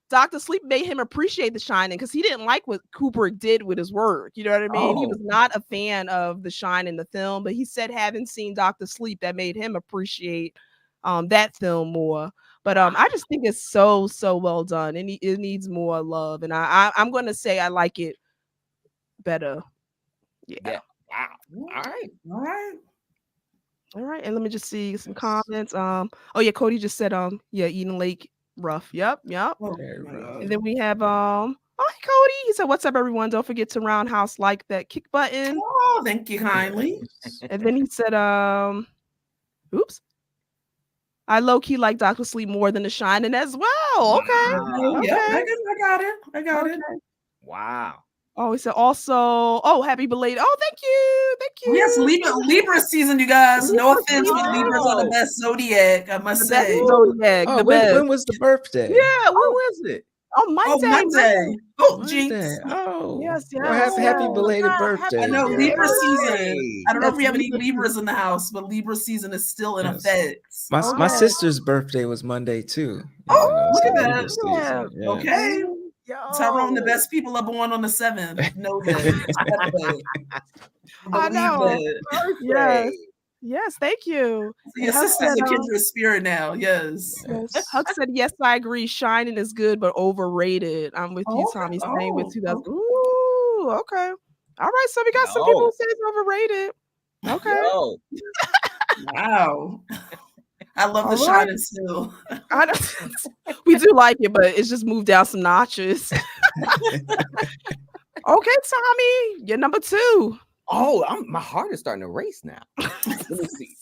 Dr. Sleep made him appreciate The Shining because he didn't like what Kubrick did with his work. You know what I mean? He was not a fan of The Shining, the film, but he said having seen Dr. Sleep, that made him appreciate that film more. But I just think it's so well done, and it needs more love. And I'm going to say I like it better. Yeah. Wow. All right. And let me just see some comments. Cody just said Eden Lake rough. Yep. And then we have Cody. He said, "What's up, everyone? Don't forget to roundhouse like that kick button." Oh, thank you kindly. And then he said, oops. I low-key like Dr. Sleep more than The Shining as well. Okay. Yeah, I got it. Wow. Oh, he said also, happy belated. Oh, thank you. Yes, Libra season, you guys. No offense, but Libras are the best zodiac, I must say. Zodiac, when was the birthday? Yeah, when was it? Oh, Oh, Monday. Monday. Oh, Monday. Jinx. Oh, Yes, well, yes, happy yes. belated Happy birthday. I know girl. Libra birthday. season. I don't know if Yes, we have any Libra Libras season. in the house, but Libra season is still in Yes. effect. My Okay. sister's birthday was Monday too. Oh, You know, look so at that. Libra season. Yes. Okay. Tyrone, the Yo. best people are born on the 7th. Know that. Accept that. I Believe know. that. Yes. Yes, thank you. So your Huck sister's said, a kindred spirit now. Yes. Yes. Huck said, yes, I agree. Shining is good, but overrated. I'm with you, Oh, Tommy. okay. Same with Oh, 2000. okay. Ooh, okay. All right. So we got some people who say it's overrated. Okay. Yo, Wow. I love the All right. shining still. I know. We do like it, but it's just moved down some notches. Okay, Tommy, you're number 2. oh, my heart is starting to race now. Let me see.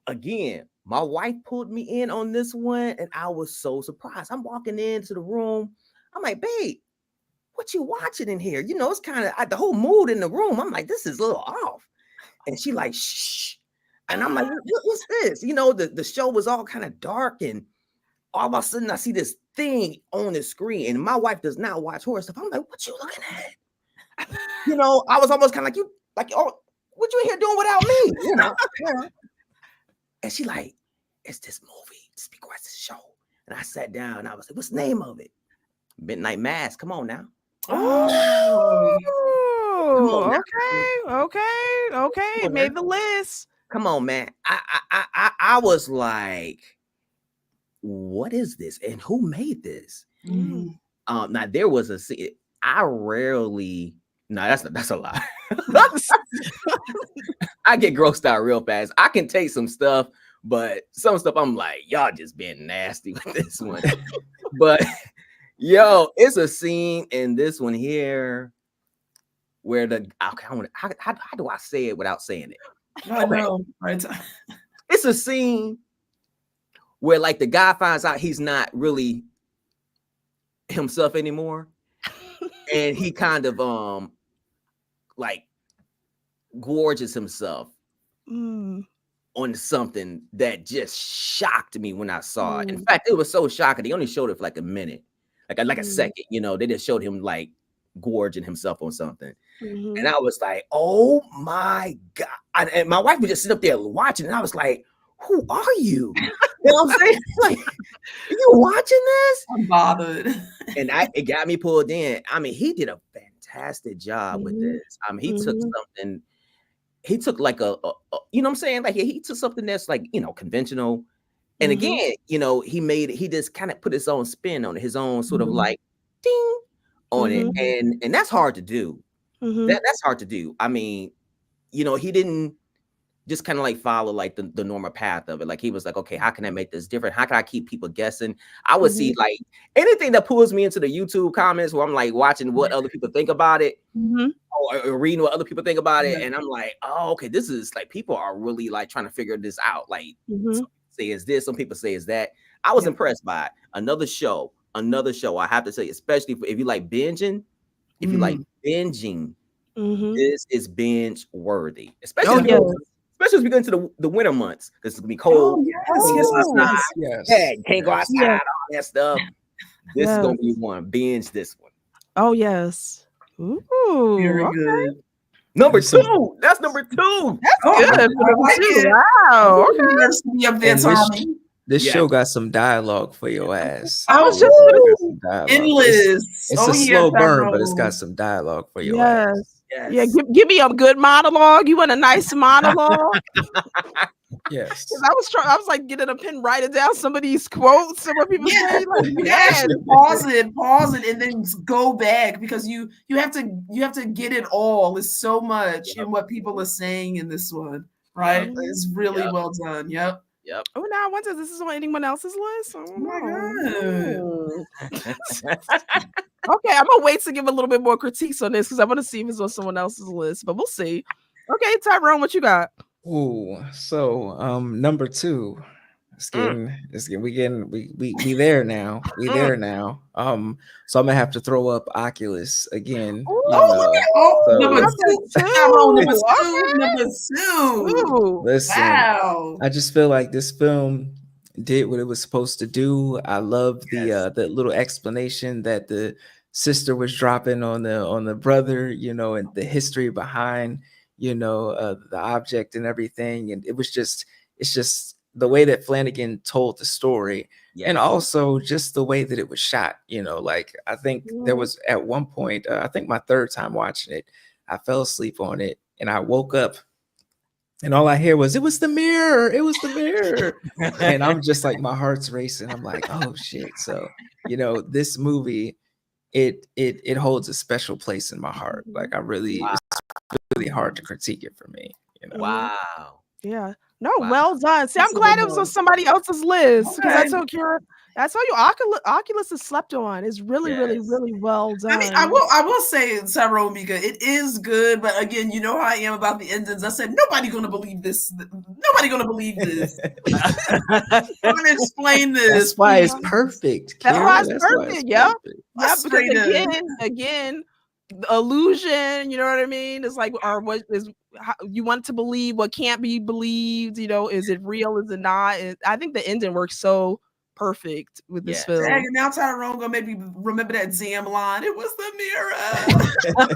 Again, my wife pulled me in on this one, and I was so surprised. I'm walking into the room. I'm like, babe, what you watching in here? You know, it's kind of the whole mood in the room. I'm like, this is a little off. And she like, shh. And I'm like, what's this? You know, the show was all kind of dark, and all of a sudden I see this thing on the screen, and my wife does not watch horror stuff. I'm like, what you looking at? You know, I was almost kind of like, oh, what you in here doing without me? You know. Yeah. And she like, it's this movie. Just be quiet, this show. And I sat down and I was like, what's the name of it? Midnight Mass. Come on now. Oh. Come on now. Okay. It made the list. Come on, man. I was like, what is this? And who made this? Mhm. Now there was a scene. I rarely. No, that's a lie. I get grossed out real fast. I can take some stuff, but some stuff I'm like, y'all just being nasty with this one. But yo, it's a scene in this one here where how do I say it without saying it? I know. Right. It's a scene where like the guy finds out he's not really himself anymore, and he kind of like gorges himself on something that just shocked me when I saw it. In fact, it was so shocking. They only showed it for like a minute, like a second. You know, they just showed him like gorging himself on something, and I was like, "Oh my god!" And my wife would just sit up there watching, and I was like, "Who are you?" You know what I'm saying? Like, are you watching this? I'm bothered. And it got me pulled in. I mean, he did a fantastic job with this. I mean, he took something. He took like a you know what I'm saying? Like he took something that's like, you know, conventional. And again, you know, he just kind of put his own spin on it, his own sort of like ding on it. And that's hard to do. That's hard to do. I mean, you know, he didn't just kind of like follow like the normal path of it. Like he was like, okay, how can I make this different? How can I keep people guessing? I would see like anything that pulls me into the YouTube comments where I'm like watching what other people think about it, or reading what other people think about it, and I'm like, oh, okay, this is like people are really like trying to figure this out. Like some people say it's this, some people say it's that. I was impressed by it. Another show. I have to say, especially if you like binging, this is binge worthy, especially especially as we go into the winter months. This is gonna be cold. Yes. Yeah, can't go outside, all that stuff. This is gonna be one. Binge this one. Oh yes. Ooh, Very good. Number 2. That's number 2. That's good. Wow. Okay. This show got some dialogue for your ass. Oh, endless. It's a slow burn, but it's got some dialogue for your ass. Yes. Yeah, give me a good monologue. You want a nice monologue? Yes. I was like getting a pen, writing down some of these quotes and what people say. Like, you actually pause it, and then go back because you have to get it all. There's so much in what people are saying in this one, right? It's really well done. Yep. Oh, now I wonder if this is on anyone else's list. Oh my god. Okay, I'm gonna wait to give a little bit more critiques on this because I want to see if it's on someone else's list, but we'll see. Okay, Tyrone, what you got? Ooh, so number 2. We there now. We there now. So I'm gonna have to throw up Oculus again. Number 2. Listen, Wow. I just feel like this film did what it was supposed to do. I love the little explanation that the sister was dropping on the brother, and the history behind, the object and everything. And it's just the way that Flanagan told the story. And also just the way that it was shot, like I think there was at one point, I think my third time watching it, I fell asleep on it and I woke up and all I hear was, it was the mirror. It was the mirror. And I'm just like, my heart's racing. I'm like, oh shit. So, this movie, it holds a special place in my heart. Like it's really hard to critique it for me. Wow. Yeah. No, well done. See, I'm glad it was on somebody else's list because I told Kira, I told you Oculus is slept on. It's really, really, really well done. I mean, I will say, Tyrone, because it is good, but again, you know how I am about the endings. I said nobody gonna believe this. Nobody gonna believe this. I'm gonna explain this. That's why it's perfect. That's why it's perfect. Yeah. That's because again, the illusion. You know what I mean? It's like, or what is you want to believe what can't be believed? Is it real? Is it not? I think the ending works so perfect with this film. Dang, now Tyrone gonna make me remember that Zam line. It was the mirror.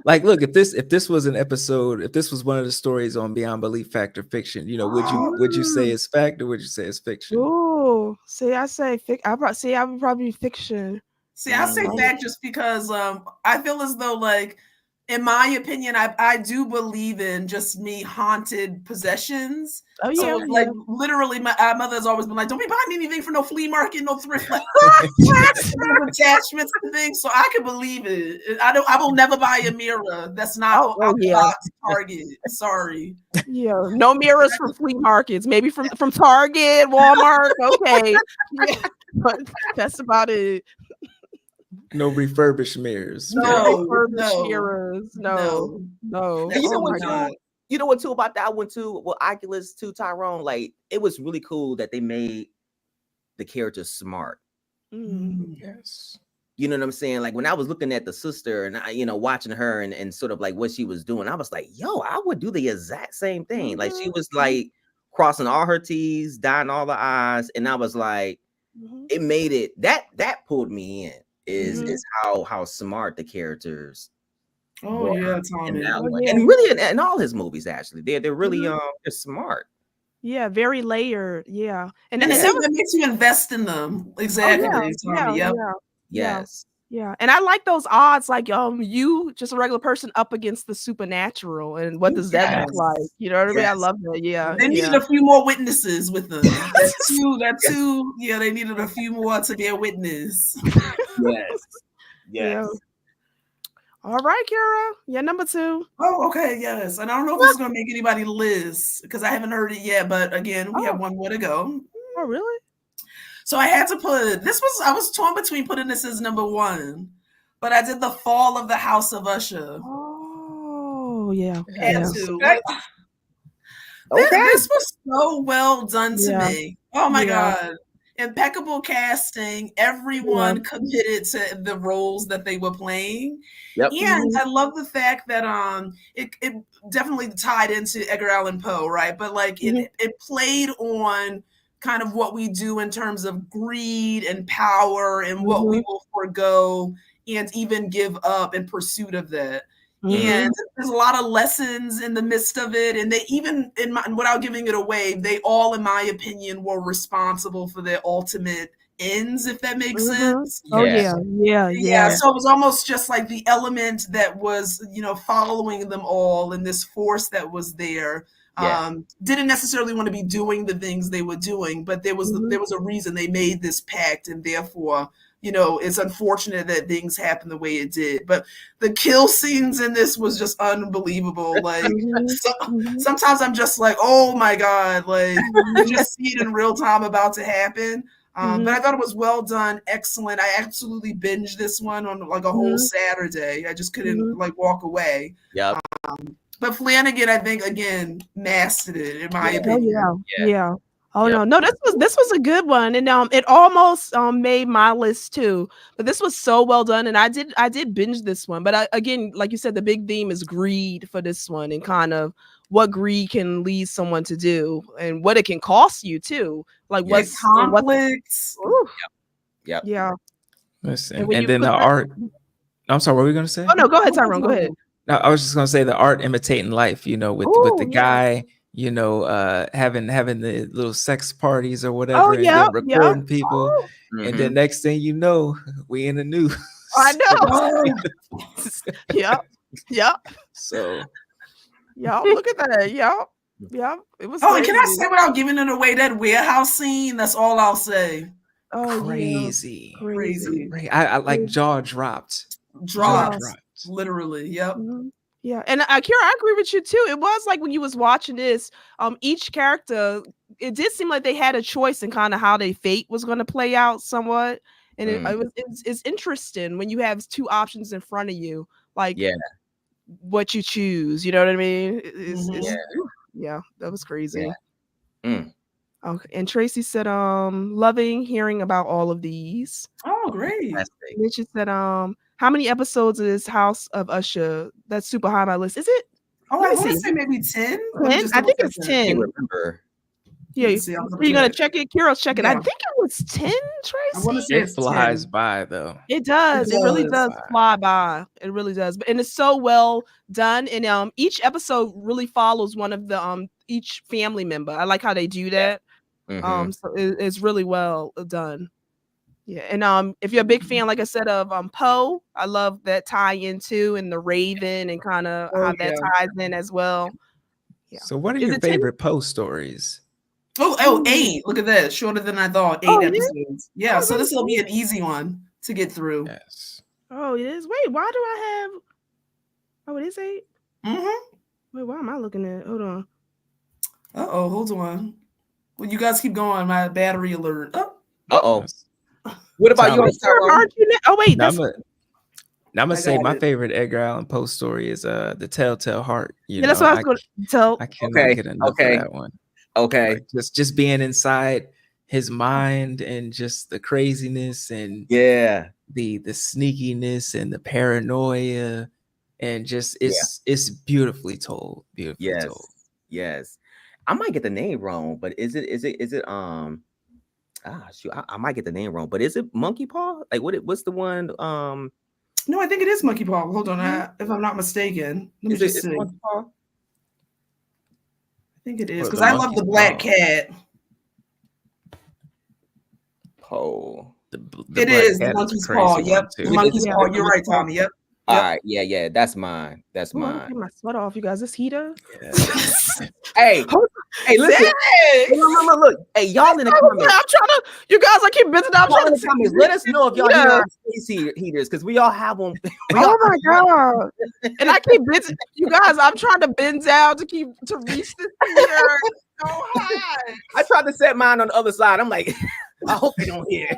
Like, look, if this was an episode, if this was one of the stories on Beyond Belief, Fact or Fiction, would you say it's fact or would you say it's fiction? Oh, see, I say I would probably be fiction. See, I say fact just because I feel as though, like, in my opinion, I do believe in just me haunted possessions. Oh yeah, so, like literally, my mother has always been like, "Don't be buying anything from no flea market, no thrift attachments and things." So I can believe it. I will never buy a mirror. That's not Target. Sorry. Yeah, no mirrors from flea markets. Maybe from Target, Walmart. Okay, yeah, but that's about it. No refurbished mirrors. No refurbished mirrors. No. You know what too about that one too? Well, Oculus too, Tyrone. Like, it was really cool that they made the characters smart. Yes. You know what I'm saying? Like, when I was looking at the sister and I, watching her and sort of like what she was doing, I was like, yo, I would do the exact same thing. Like, she was like crossing all her T's, dotting all the I's, and I was like, it made it that pulled me in. Is how smart the characters. Oh yeah, Tommy. And really in all his movies, actually, they're really they're smart. Yeah, very layered. Yeah, and it makes you invest in them. Exactly, Tommy. Yes. Yeah, and I like those odds, like you just a regular person up against the supernatural, and what does that look like? You know what I mean? I love that. Yeah, they needed a few more witnesses with them. That two. Yeah, they needed a few more to be a witness. Yes. Yeah. All right, Kira. Yeah, number 2. Oh, okay, yes. And I don't know if this is gonna make anybody list because I haven't heard it yet. But again, we have one more to go. Oh, really? So I had to I was torn between putting this as number 1, but I did The Fall of the House of Usher. Oh, yeah. Had to. Like, this was so well done to me. Oh my God. Impeccable casting. Everyone committed to the roles that they were playing. Yep. And I love the fact that it definitely tied into Edgar Allan Poe, right? But like it played on kind of what we do in terms of greed and power and what we will forego and even give up in pursuit of that. And there's a lot of lessons in the midst of it. And they even, without giving it away, they all, in my opinion, were responsible for their ultimate ends, if that makes sense. Oh, yeah. So it was almost just like the element that was, following them all and this force that was there. Didn't necessarily want to be doing the things they were doing, but there was a reason they made this pact, and therefore, it's unfortunate that things happened the way it did. But the kill scenes in this was just unbelievable. Like sometimes I'm just like, oh my God, like you just see it in real time about to happen. But I thought it was well done, excellent. I absolutely binged this one on like a whole Saturday. I just couldn't like walk away. But Flanagan, I think, again, mastered it, in my opinion. Yeah. Oh Yep. no, this was a good one, and it almost made my list too. But this was so well done, and I did binge this one. But again, like you said, the big theme is greed for this one, and kind of what greed can lead someone to do, and what it can cost you too. Like Yeah, what's conflicts. oof, Yep. yeah. Listen, when and you then put the that- art. I'm sorry, what were we gonna say? Oh no, go ahead, Tyrone. Go ahead. No, I was just gonna say the art imitating life, you know, with Ooh, the yeah. guy, you know, having the little sex parties or Oh whatever, and yeah, then yeah. recording people, Oh, and Mhm. then next thing you know, we in the news. I know. Oh, Yep. Yep. So Yep. Look at that. Yep. Yep. It was oh, and can I crazy. say without giving it away, that warehouse scene? That's all I'll say. Oh yeah. crazy. Crazy. I like jaw dropped. Jaw Dropped. dropped. Literally. Yep. Mhm. Yeah, and Kira, I agree with you too. It was like when you was watching this, each character, it did seem like they had a choice in kind of how their fate was going to play out somewhat, and Mm. it's interesting when you have two options in front of you, like Yeah. what you choose. You know what I mean? Mhm. It's yeah, that was crazy. Mm. Okay, and Tracy said, loving hearing about all of these. Oh, great. Fantastic. And then she said, how many episodes is House of Usher? That's super high on my list. Is it? Oh, Let I me want to see. say maybe 10. Let me 10? just I think double it's check that. I 10. can't remember. Yeah, Let me see. I'm are you gonna check. check it? Kira's checking. I Yeah. think it was 10, I want to Tracy. say It it's flies 10. by though. It does. It really does. does fly by. It really does. But and it's so well done. And each episode really follows one of the each family member. I like how they do that. Mhm. So it's really well done. Yeah. And if you're a big fan, like I said, of Poe, I love that tie in too, and the Raven and kind of Oh, how that yeah. ties in as well. Yeah. So what are Is your it 10? favorite post stories? Oh, Ooh. 8. Look at that. Shorter than I thought. 8 Oh, it is? episodes. Yeah. Oh, So that's this will be cool. an easy one to get through. Yes. Oh, it is. Wait, why do I have? Oh, it is 8. Mm-hmm. Wait, why am I looking at? Hold on. Uh-oh, hold on. Well, you guys keep going. My battery alert. Oh. Uh-oh. Yes. What about Tell yours, me. Tyrone? Aren't you oh wait, Now, that's I'm gonna I say got my it. favorite Edgar Allan Poe story is the Telltale Heart. You yeah, that's know, what I was going to tell. I cannot Okay, get enough okay. of that one. Okay. Like just being inside his mind and just the craziness and Yeah. the sneakiness and the paranoia and just it's beautifully told. Beautifully Yes. told. Yes. I might get the name wrong, but is it shoot, I might get the name wrong, but is it Monkey Paw? Like what's the one No, I think it is Monkey Paw. Hold on. Mhm. If I'm not mistaken. Let me is it just is see. it Monkey Paw? I think it is. Or Because the I love monkey's the black paw. cat. Poe. The It Black is the Cat is a monkey's crazy paw. one Yep. too. The monkey's Yeah. paw. You're right, Tommy. Yep. All Yep. right, yeah, that's mine. That's Oh, I'm mine. taking my sweat off, you guys. This heater. Yes. Hey, hey, listen. Hey, look. Hey, y'all in the I'm comments. trying to, you guys. I keep busy. I'm Y'all trying in to the comments. Let us know if y'all heater. hear our space heaters because we all have them. Oh my god! And I keep busy. You guys, I'm trying to bend down to reach this heater. It's so high. I tried to set mine on the other side. I'm like, I hope they don't hear.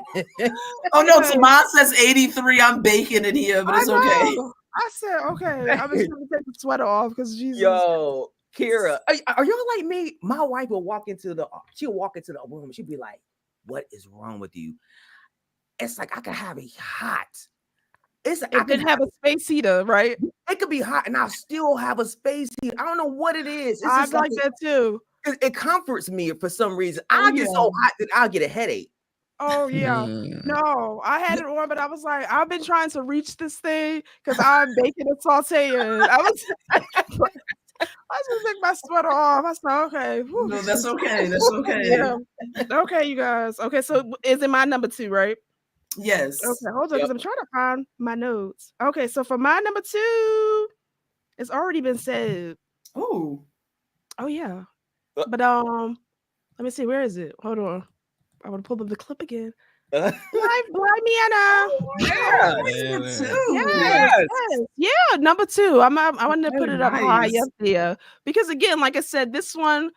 Oh no, Okay. Tomas says 83. I'm baking in here, but it's I okay. know. I said okay. I was trying to take the sweater off because Jesus. Yo, Kira, are y'all like me? My wife will walk into the room. She'd be like, "What is wrong with you?" It's like I could have a hot. It's I It could didn't have a space heater, right? It could be hot, and I'll still have a space heater. I don't know what it is. It's I just like that too. it comforts me for some reason. Oh, I get so yeah. hot that I'll get a headache. Oh yeah. Mm. No, I had it on, but I was like, I've been trying to reach this thing because I'm baking and sauteing. I was gonna take my sweater off. I said, okay. Whew. No, that's okay. That's okay. Yeah. Okay, you guys. Okay, so is it my number 2, right? Yes. Okay, hold on, because Yep. I'm trying to find my notes. Okay, so for my number 2, it's already been said. Oh. Oh yeah. Uh. But let me see, where is it? Hold on. I want to pull up the clip again. Blind Miana. Yeah. Yes. Yes. Yeah, number 2. I wanted to put Oh, it up high nice. up there because again, like I said, this one.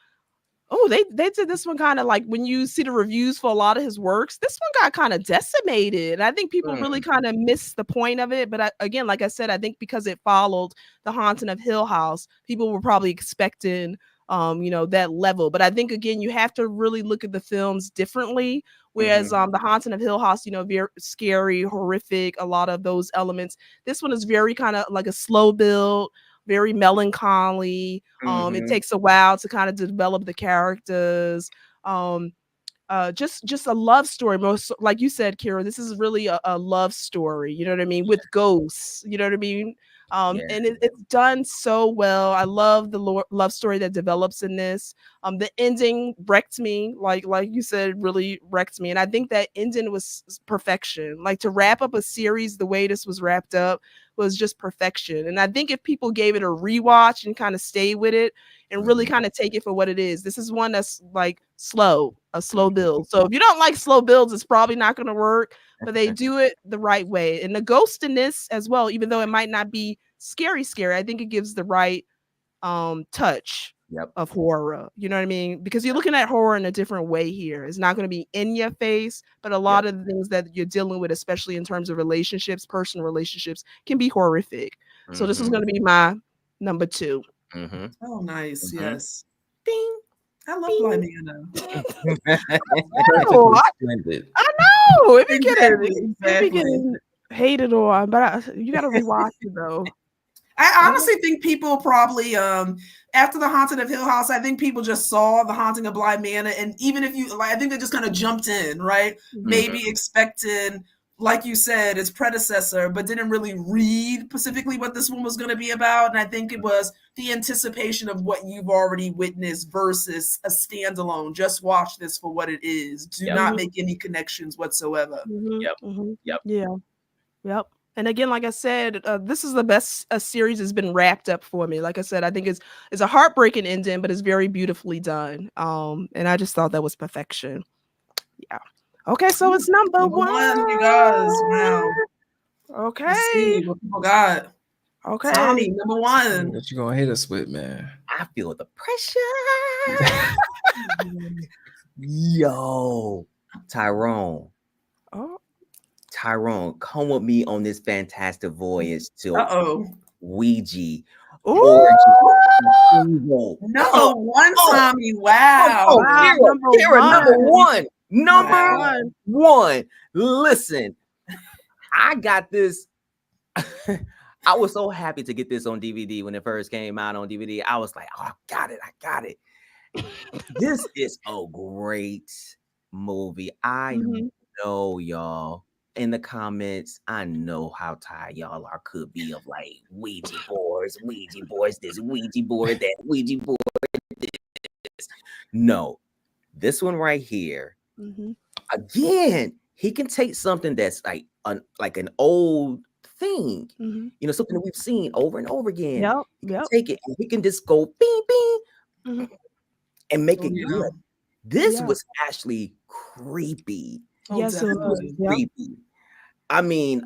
Oh, they did this one kind of like when you see the reviews for a lot of his works. This one got kind of decimated. I think people really kind of missed the point of it. But again, like I said, I think because it followed The Haunting of Hill House, people were probably expecting that level. But I think again, you have to really look at the films differently. Whereas The Haunting of Hill House, very scary, horrific, a lot of those elements. This one is very kind of like a slow build, very melancholy. It takes a while to kind of develop the characters. Just a love story. Most like you said, Kira, this is really a love story. You know what I mean? With ghosts. You know what I mean? And it's done so well. I love the love story that develops in this. The ending wrecked me, like you said, really wrecked me. And I think that ending was perfection. Like to wrap up a series the way this was wrapped up was just perfection. And I think if people gave it a rewatch and kind of stay with it and really kind of take it for what it is, this is one that's like a slow build. So if you don't like slow builds, it's probably not going to work. But they do it the right way. And the ghost in this as well, even though it might not be scary, I think it gives the right touch of horror. You know what I mean? Because you're looking at horror in a different way here. It's not going to be in your face, but a lot of the things that you're dealing with, especially in terms of relationships, personal relationships, can be horrific. So this is going to be my number 2. Oh, nice. Yes. Ding. I love Bly Manor. I know. It be getting hated on, but you got to rewatch it though. I honestly think people probably after The Haunting of Hill House, I think people just saw The Haunting of Bly Manor, and even if you I think they just kind of jumped in, right? Maybe expecting, like you said, its predecessor, but didn't really read specifically what this one was going to be about. And I think it was the anticipation of what you've already witnessed versus a standalone. Just watch this for what it is. Do not make any connections whatsoever. Yep. And again, like I said, this is the best a series has been wrapped up for me. Like I said, I think it's a heartbreaking ending, but it's very beautifully done. And I just thought that was perfection. Yeah. Okay, so it's number one. You guys, wow. Okay. Let's see what people got. Okay. Tommy, number 1. What you gonna hit us with, man? I feel the pressure. Yo, Tyrone. Oh. Tyrone, come with me on this fantastic voyage to Ouija. Number 1, Tommy. Wow. Number one. Number one. Listen, I got this. I was so happy to get this on DVD when it first came out on DVD. I was like, oh, I got it. This is a great movie. I know y'all in the comments. I know how tired y'all could be of like Ouija boards, this Ouija board, that Ouija board. This. No, this one right here. Again, he can take something that's like an old thing, something that we've seen over and over again. Take it, and he can just go bing bing and make it good. This was actually creepy. Yes, it was creepy. I mean,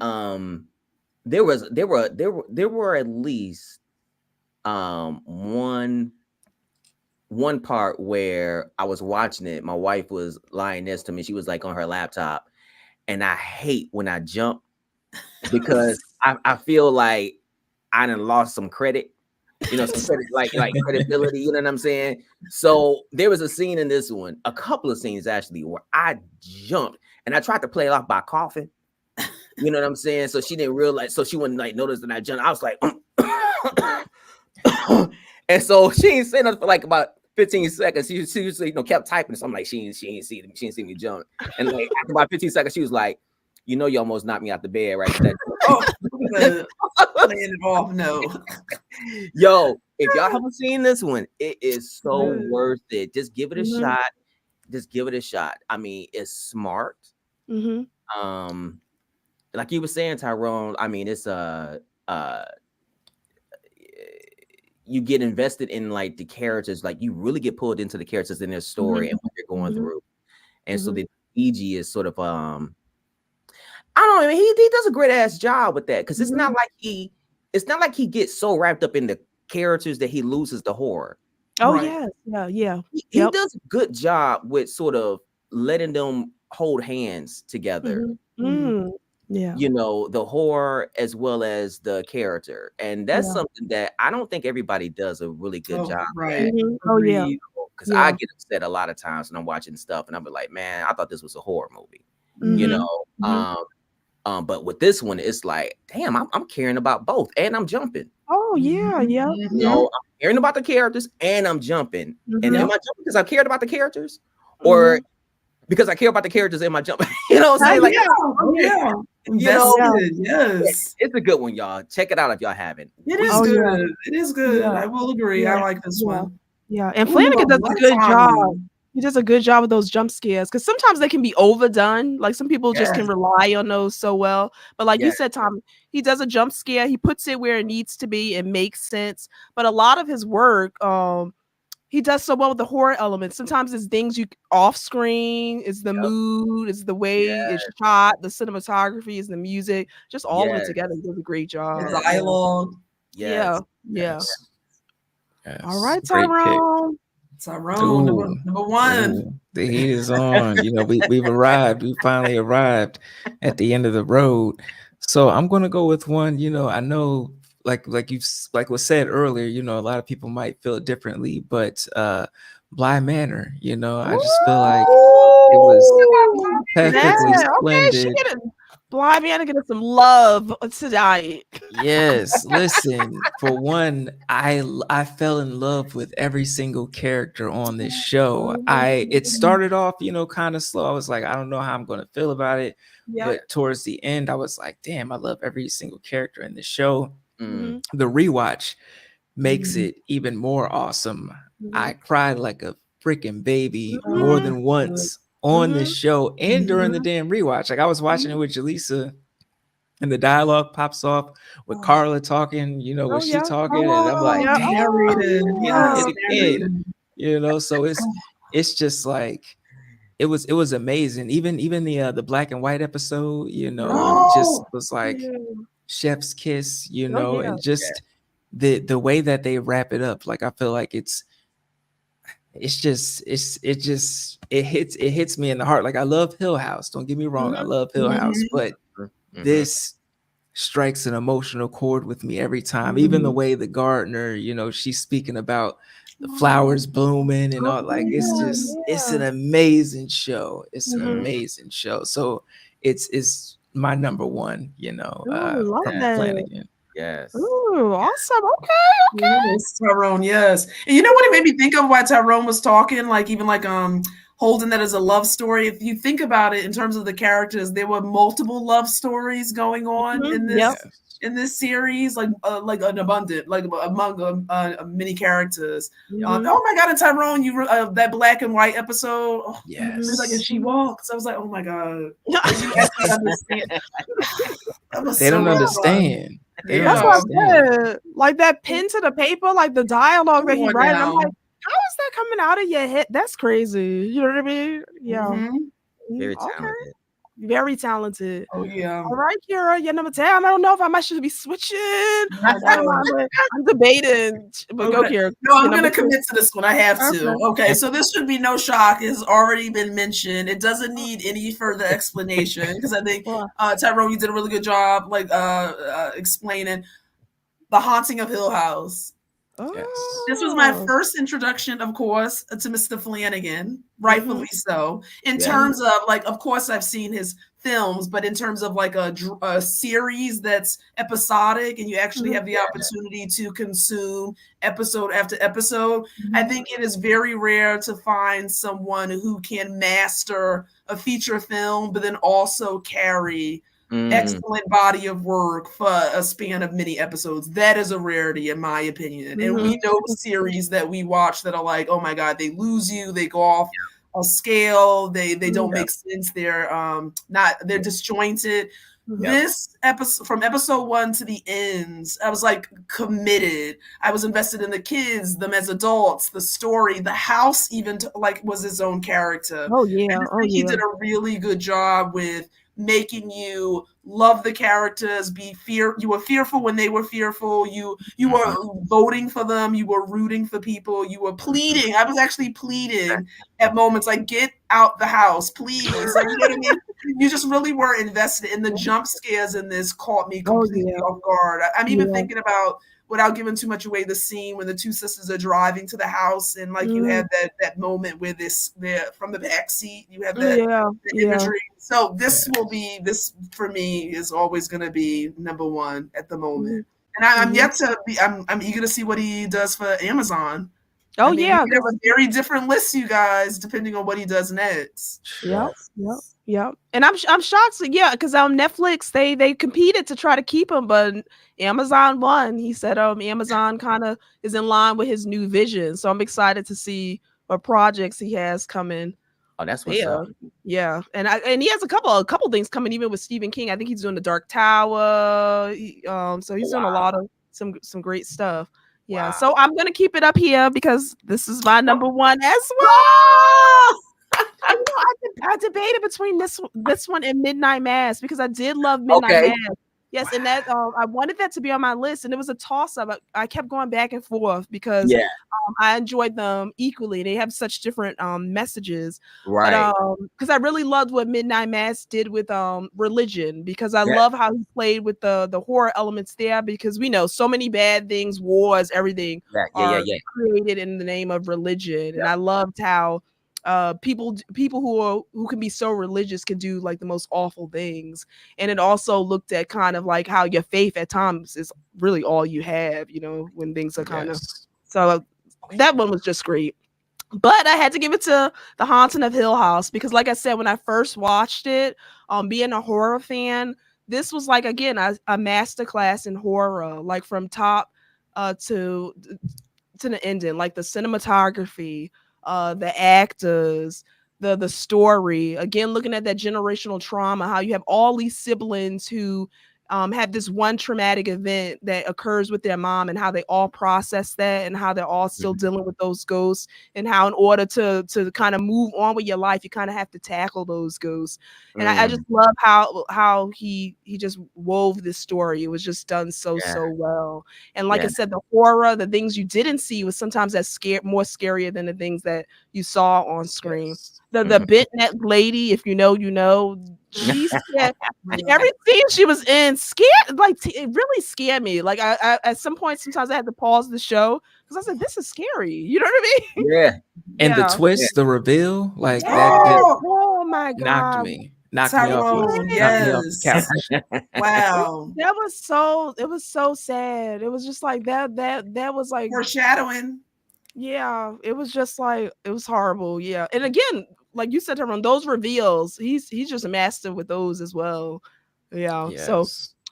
there were at least one part where I was watching it. My wife was lying next to me. She was like on her laptop, and I hate when I jump because I feel like I done lost some credit, some credit, like credibility. You know what I'm saying? So there was a scene in this one, a couple of scenes actually, where I jumped and I tried to play it off by coughing. You know what I'm saying? So she didn't realize, so she wouldn't like notice that I jumped. I was like, and so she ain't saying nothing for like about 15 seconds. She usually kept typing. So I'm like, she ain't see me jump. And like after about 15 seconds, she was like, you almost knocked me out the bed right there. Playing it off. No. Yo, if y'all haven't seen this one, it is so worth it. Just give it a shot. Just give it a shot. I mean, it's smart. Like you were saying, Tyrone, I mean, it's you get invested in like the characters, like you really get pulled into the characters in their story and what they're going through. And so the EG is sort of I don't know, he does a great ass job with that, because it's not like he gets so wrapped up in the characters that he loses the horror. Oh right. Yeah. He does a good job with sort of letting them hold hands together. Yeah. you know, the horror as well as the character. And that's Yeah. something that I don't think everybody does a really good job Right. at. Oh yeah. Agreed. Because I Yeah. get upset a lot of times when I'm watching stuff and I'm like, man, I thought this was a horror movie. You Mhm. know, Mhm. but with this one, it's like, damn, I'm caring about both, and I'm jumping. Oh yeah. Mhm, Yeah. You Yeah. mhm. know, I'm caring about the characters, and I'm jumping. And am Mhm. I jumping because I cared about the characters, or Mhm. because I care about the characters? Am I jumping? You know what I'm saying? Like, Yeah. Oh, yeah. you know, Yeah. Invested, yes. it's a good one, y'all. Check it out if y'all haven't. It is Oh Really, yeah. good. It is good. Yeah. I will agree. Yeah. I like this Yeah. one. Yeah. And Ooh, Flanagan does a what good job. time? He does a good job with those jump scares because sometimes they can be overdone. Like some people just can Yes. rely on those so well. But like you yeah, said, Tom, he does a jump scare. He puts it where it needs to be. It makes sense. But a lot of his work, he does so well with the horror elements. Sometimes it's things you off screen, it's the yep, mood, it's the way yeah, it's shot, the cinematography, is the music, just all of it yes, together. He does a great job. The yes, Yeah. dialogue. Yeah. yes. Yeah. Yes. All Yes. right, Great pick. Tyrone. Tyrone, Ooh. number one. Ooh. The heat is on. You know, we've arrived. We finally arrived at the end of the road. So I'm gonna go with one, you know, I know like was said earlier, you know, a lot of people might feel it differently, but Bly Manor, you know, I just feel like it was Ooh, yeah. perfectly Okay, she splendid. getting Bly Manor getting some love tonight. Yes, listen, for one, I fell in love with every single character on this show. It started off, you know, kind of slow. I was like, I don't know how I'm going to feel about it, Yeah. but towards the end, I was like, damn, I love every single character in the show. Mm. The rewatch makes Mhm. it even more awesome. I Mhm. cried like a freaking baby more Mhm. than once on this Mhm. show and during the Mhm. damn rewatch. Like I was watching it with Jaleesa and the dialogue pops off with Oh, Carla talking, you know, Oh with she yeah. talking, and I'm like, Yeah. damn, narrated. Oh we did yeah. Yes, it again, narrated. you know. So it's just like it was amazing. Even the black and white episode, you know, Yeah. just Oh, was like Yeah. chef's kiss, you Oh know, yeah. and just the way that they wrap it up, like I feel like it hits me in the heart. Like I love Hill House. Don't get me wrong, I Mhm. love Hill Mhm. House, but Mm-hmm. this strikes an emotional chord with me every time. Even the mhm. way the gardener, you know, she's speaking about the flowers blooming and all, Oh like it's yeah. just it's Yeah. an amazing show. It's an Mhm. amazing show. So it's my number one, you know, Ooh, love from that. Flanagan. Yes. Ooh, awesome. Okay. Yes, Tyrone, yes. And you know what it made me think of while Tyrone was talking, like even like holding that as a love story. If you think about it in terms of the characters, there were multiple love stories going on Mhm. in Yep. Yes. series, like an abundant, like among many characters. Mhm. Oh my God, and Tyrone, that black and white episode. Oh, it was like, and Yes. she walks. I was like, oh my God, like you actually understand. That was They so don't well done. understand. They don't That's what Yeah, I understand. said. Like that pen to the paper, like the dialogue that come he on writing. I'm like, now. how is that coming out of your head? That's crazy. You know what I mean? Yeah. Hmm. Very Okay. talented. Very talented. Oh yeah. All right, Kira, you're number 10. I don't know if I might should be switching. I know. I'm debating. But go, Okay. Kira. No, I'm You're going number to 10. commit to this one. I have to. Okay. Okay. So this should be no shock. It's already been mentioned. It doesn't need any further explanation because I think Well, Tyrone, you did a really good job, like explaining The Haunting of Hill House. Yes. This was my oh. first introduction, of course, to Mr. Flanagan, rightfully so. In Yeah. terms of like, of course, I've seen his films, but in terms of like a series that's episodic and you actually have the opportunity to consume episode after episode, I think it is very rare to find someone who can master a feature film, but then also carry excellent body of work for a span of many episodes. That is a rarity in my opinion. And we know series that we watch that are like, oh my God, they lose you, they go off a scale, they don't make sense, they're disjointed. This episode, from episode 1 to the ends, I was like committed. I was invested in the kids, them as adults, the story, the house even like was its own character. Oh I yeah. just Oh think he yeah. did a really good job with making you love the characters, you were fearful when they were fearful, you were voting for them, you were rooting for people, you were pleading. I was actually pleading at moments like, get out the house, please. Like, you know what I mean? You just really were invested in the jump scares in this caught me completely off guard. I'm even thinking about, without giving too much away, the scene when the two sisters are driving to the house and like you had that moment where they're from the back seat, you have that imagery. So this will be, this for me is always going to be number one at the moment. And I'm yet to be, I'm eager to see what he does for Amazon. Oh, I mean, yeah. we have a very different list, you guys, depending on what he does next. Yep. And I'm shocked. Because on Netflix they competed to try to keep him, but Amazon won. He said Amazon kind of is in line with his new vision. So I'm excited to see what projects he has coming. Oh, that's what's up. Yeah, and he has a couple things coming, even with Stephen King. I think he's doing the Dark Tower. So he's doing a lot of some great stuff. Yeah, so I'm gonna keep it up here because this is my number one as well. I debated between this one and Midnight Mass because I did love Midnight Mass. Yes, and that I wanted that to be on my list, and it was a toss-up. I kept going back and forth because I enjoyed them equally. They have such different messages, right? Because I really loved what Midnight Mass did with religion, because I love how he played with the horror elements there, because we know so many bad things, wars, everything are created in the name of religion, and I loved how people who can be so religious can do like the most awful things. And it also looked at kind of like how your faith at times is really all you have, when things are kind of, so that one was just great. But I had to give it to The Haunting of Hill House, because like I said, when I first watched it, being a horror fan, this was like, again, a masterclass in horror, like from top to the ending, like the cinematography, the actors, the story. Again, looking at that generational trauma, how you have all these siblings who have this one traumatic event that occurs with their mom, and how they all process that, and how they're all still dealing with those ghosts, and how in order to kind of move on with your life, you kind of have to tackle those ghosts. And I just love how he just wove this story. It was just done so well. And like I said, the horror, the things you didn't see was sometimes more scarier than the things that you saw on screen. The BitNet lady, if you know, she scared. Every scene she was in scared, like it really scared me. Like I at some point, sometimes I had to pause the show because I said, "This is scary." You know what I mean? Yeah. And the twist, the reveal, like that. Oh my God! Knocked me off the couch. Wow. That was so. It was so sad. It was just like that. That was like foreshadowing. Yeah, it was just like, it was horrible. Yeah, and again, like you said, Tyrone, those reveals, he's just a master with those as well. Yeah. Yes. So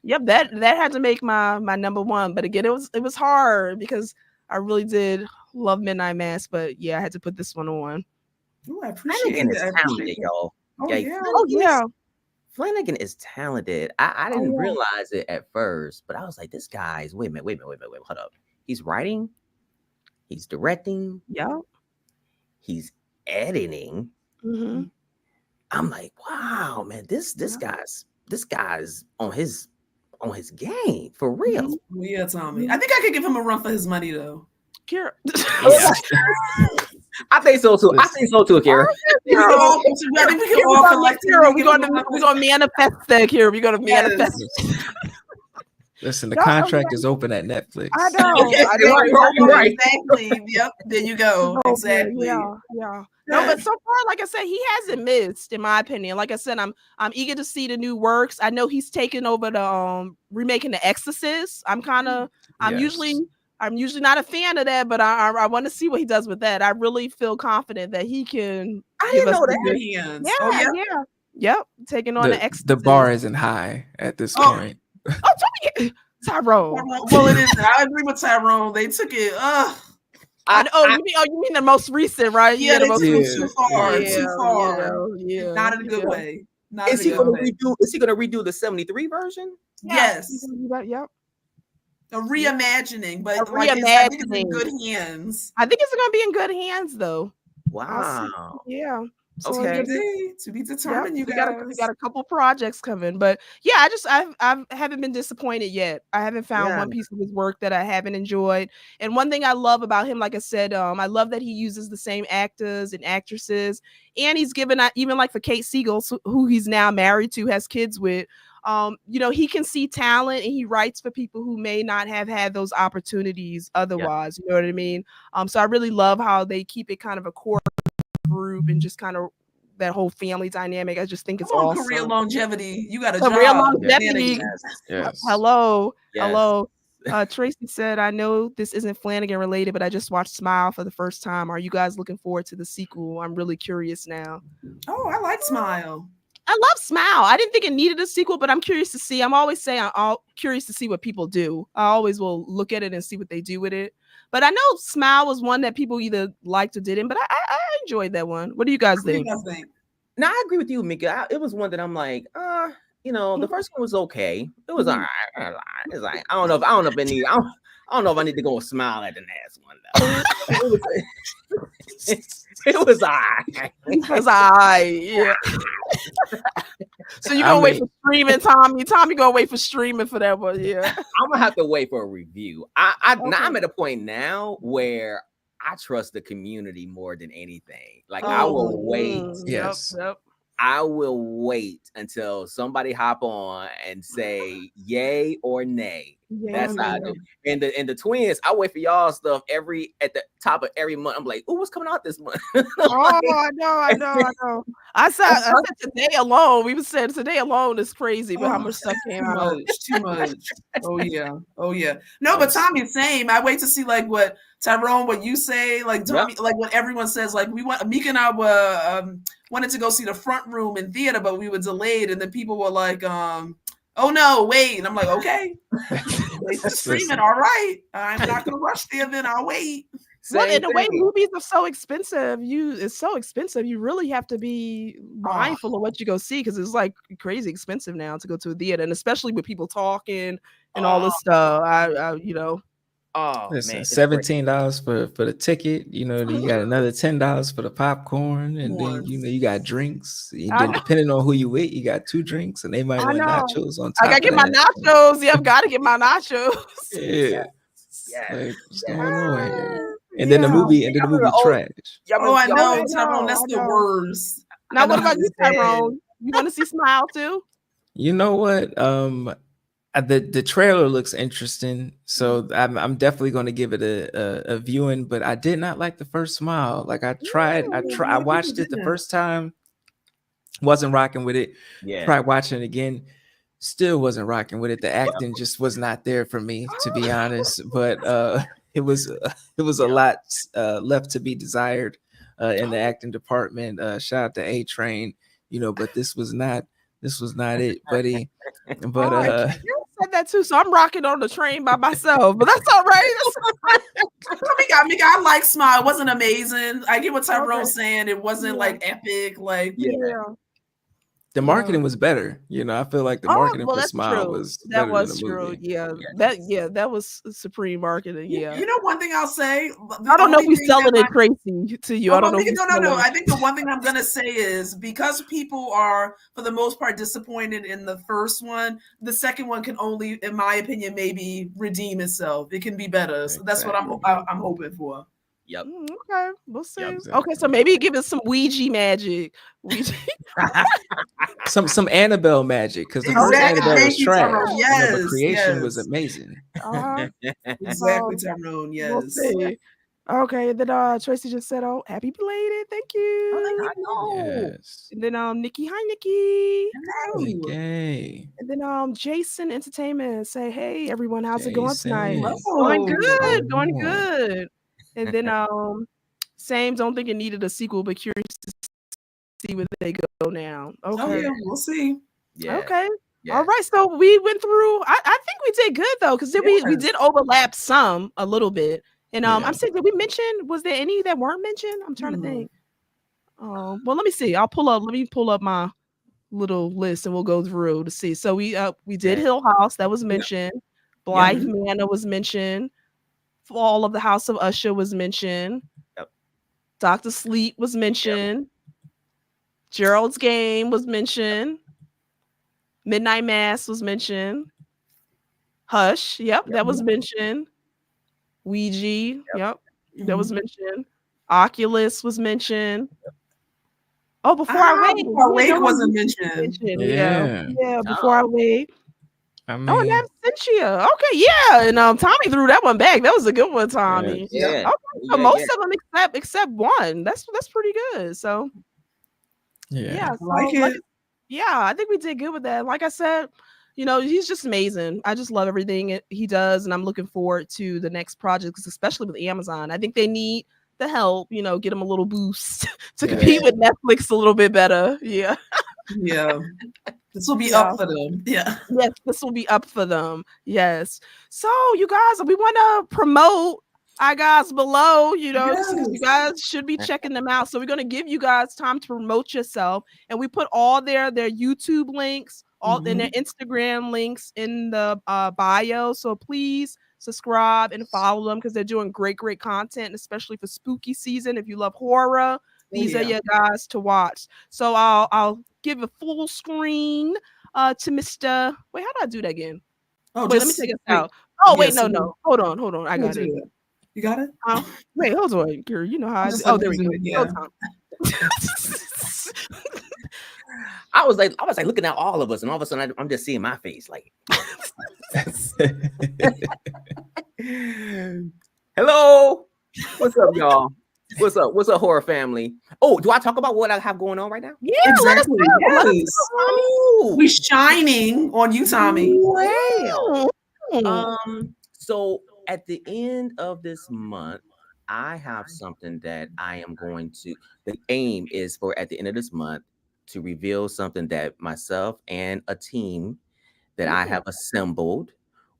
yep, that had to make my number one. But again, it was hard because I really did love Midnight Mass, but yeah, I had to put this one on. Oh, I appreciate it. Talented, y'all. Flanagan is talented. I didn't realize it at first, but I was like, this guy's wait a minute, hold up. He's writing, he's directing, he's editing. I'm like, wow, man, this guy's on his game for real. Yeah, Tommy. I think I could give him a run for his money though. Kira. I think so too. Kira. We're gonna manifest that, Kira. We're gonna manifest. Listen, the contract is open at Netflix. I know. Right. Exactly. Yep. There you go. Exactly. Yeah. No, but so far, like I said, he hasn't missed, in my opinion. Like I said, I'm eager to see the new works. I know he's taken over the remaking The Exorcist. I'm usually not a fan of that, but I want to see what he does with that. I really feel confident that he can. I didn't know that. Yep. Taking on The Exorcist. The bar isn't high at this point. Tyrone. Well, it is. I agree with Tyrone. They took it. You mean the most recent, right? Yeah, the most recent. Too far. Yeah. Not in a good way. Is he going to redo the 73 version? Yes. Yep. A reimagining, but I think it's in good hands. I think it's going to be in good hands, though. Wow. Yeah. So To be Okay. to be yep, determined, you we guys. got a couple projects coming, but yeah, I haven't been disappointed yet. I haven't found Yeah. one piece of his work that I haven't enjoyed. And one thing I love about him, like I said, I love that he uses the same actors and actresses, and he's given even like for Kate Siegel, who he's now married to, has kids with. You know, he can see talent and he writes for people who may not have had those opportunities otherwise. You know what I mean? So I really love how they keep it kind of a core group and just kind of that whole family dynamic. I just think Come it's on, career awesome. longevity. You got a Career job. longevity. Flanagan. Yes. Hello. Yes. Hello. Tracy said, I know this isn't Flanagan related, but I just watched Smile for the first time. Are you guys looking forward to the sequel? I'm really curious now. Oh, I like Smile. I love Smile. I didn't think it needed a sequel, but I'm curious to see. I'm always saying I'm curious to see what people do. I always will look at it and see what they do with it. But I know Smile was one that people either liked or didn't, but I enjoyed that one. What do you guys What do you think? guys think? Now I agree with you, Mika. It was one that I'm like, you know, the first one was okay. It was all right. It's like I don't know if I don't know if I need to go and smile at the next one though. It was all right. Because yeah. So you're gonna wait for streaming, Tommy. Tommy gonna wait for streaming for that one, yeah. I'm gonna have to wait for a review. Now I'm at a point now where I trust the community more than anything. Like I will wait. Yes. Yep. I will wait until somebody hop on and say yay or nay. That's how I do. And the twins, I wait for y'all stuff at the top of every month. I'm like, oh, what's coming out this month? Oh, I know. I said today alone. We were saying today alone is crazy, but how much stuff came out? Too much. Oh yeah. No, but Tommy's same. I wait to see like what Tyrone, what you say, like Tommy, like what everyone says. Like Mika and I were wanted to go see the front room in theater, but we were delayed, and then people were like, oh no, wait. And I'm like, okay. Wait for streaming. All right. I'm not gonna rush there, then I'll wait. Well, in the way movies are so expensive, it's so expensive. You really have to be mindful of what you go see because it's like crazy expensive now to go to a theater, and especially with people talking and all this stuff. I you know. Oh Listen, man, $17 for the ticket. You know, you got another $10 for the popcorn, and then you got drinks. And then depending on who you with, you got 2 drinks, and they might want nachos on top. I gotta get my nachos. Yeah, I've got to get my nachos. Yeah. Like, what's going on here? And then the movie trash. Oh, I know, Tyrone. That's the worst. Now, what about you, Tyrone? You want to see Smile too? You know what? The trailer looks interesting, so I'm definitely going to give it a viewing. But I did not like the first Smile. Like I watched it the first time, wasn't rocking with it. Yeah. Tried watching it again, still wasn't rocking with it. The acting just was not there for me, to be honest. But it was a lot left to be desired in the acting department. Shout out to A Train, but this was not it, buddy. But said that too, so I'm rocking on the train by myself, but that's all right. I like Smile. It wasn't amazing. I get what Tyrone's saying. It wasn't like epic. Like the marketing was better. I feel like the marketing for Smile was that better was than the true. movie. That was supreme marketing. Yeah. You know, one thing I'll say. I don't know if we're selling it crazy to you. I don't know. No. I think the one thing I'm gonna say is because people are, for the most part, disappointed in the first one, the second one can only, in my opinion, maybe redeem itself. It can be better. So that's what I'm hoping for. Yep. Okay, we'll see. Exactly. Okay, so maybe give us some Ouija magic. some Annabelle magic, because the first Annabelle was trash. Yes, but creation was amazing. Exactly, Tyrone. Yes. We'll see. Okay, then Tracy just said, "Oh, happy belated, thank you." Yes. And then Nikki, hi Nikki. Hello. Okay. And then Jason Entertainment say, "Hey everyone, how's it going tonight?" Going good. And then same, don't think it needed a sequel, but curious to see where they go now. Okay. Oh, yeah, we'll see. Yeah. Okay. Yeah. All right. So we went through, I think we did good though, because we did overlap some a little bit. And I'm saying, did we mention, was there any that weren't mentioned? I'm trying to think. Well, let me see. Let me pull up my little list and we'll go through to see. So we did Hill House, that was mentioned. Blythe Manor was mentioned. Fall of the House of Usher was mentioned. Yep. Dr. Sleep was mentioned. Gerald's Game was mentioned. Midnight Mass was mentioned. Hush, that was mentioned. Ouija, that was mentioned. Oculus was mentioned. Oh, Before I Wake. Before I Wake wasn't mentioned. Yeah, Before I Wake. I Oh, and mean, that's Cynthia. Okay, yeah, and Tommy threw that one back. That was a good one, Tommy. Yeah. Okay, so most of them except one. That's pretty good. So yeah. so I like it. I think we did good with that. Like I said, he's just amazing. I just love everything he does, and I'm looking forward to the next projects, especially with Amazon. I think they need the help, get them a little boost to compete with Netflix a little bit better. Yeah. Yeah. This will be up for them. Yeah. Yes, this will be up for them. Yes. So, you guys, we want to promote our guys below, because you guys should be checking them out. So we're going to give you guys time to promote yourself, and we put all their YouTube links, all in their Instagram links in the bio. So please subscribe and follow them because they're doing great content, especially for spooky season. If you love horror, these are your guys to watch. So I'll give a full screen to Mr. Wait, how do I do that again? Oh, wait, let me take it out. Oh, wait, no. Hold on. I got it. You got it? Wait, hold on, girl. You know how I do. Oh, there we go. Yeah. I was like looking at all of us, and all of a sudden I'm just seeing my face. Like, hello, what's up, y'all? What's up? What's up, horror family? Oh, do I talk about what I have going on right now? Yeah, exactly. Yes. We shining on you, Tommy. Wow. So at the end of this month, I have something that I am going to. The aim is for at the end of this month to reveal something that myself and a team that I have assembled.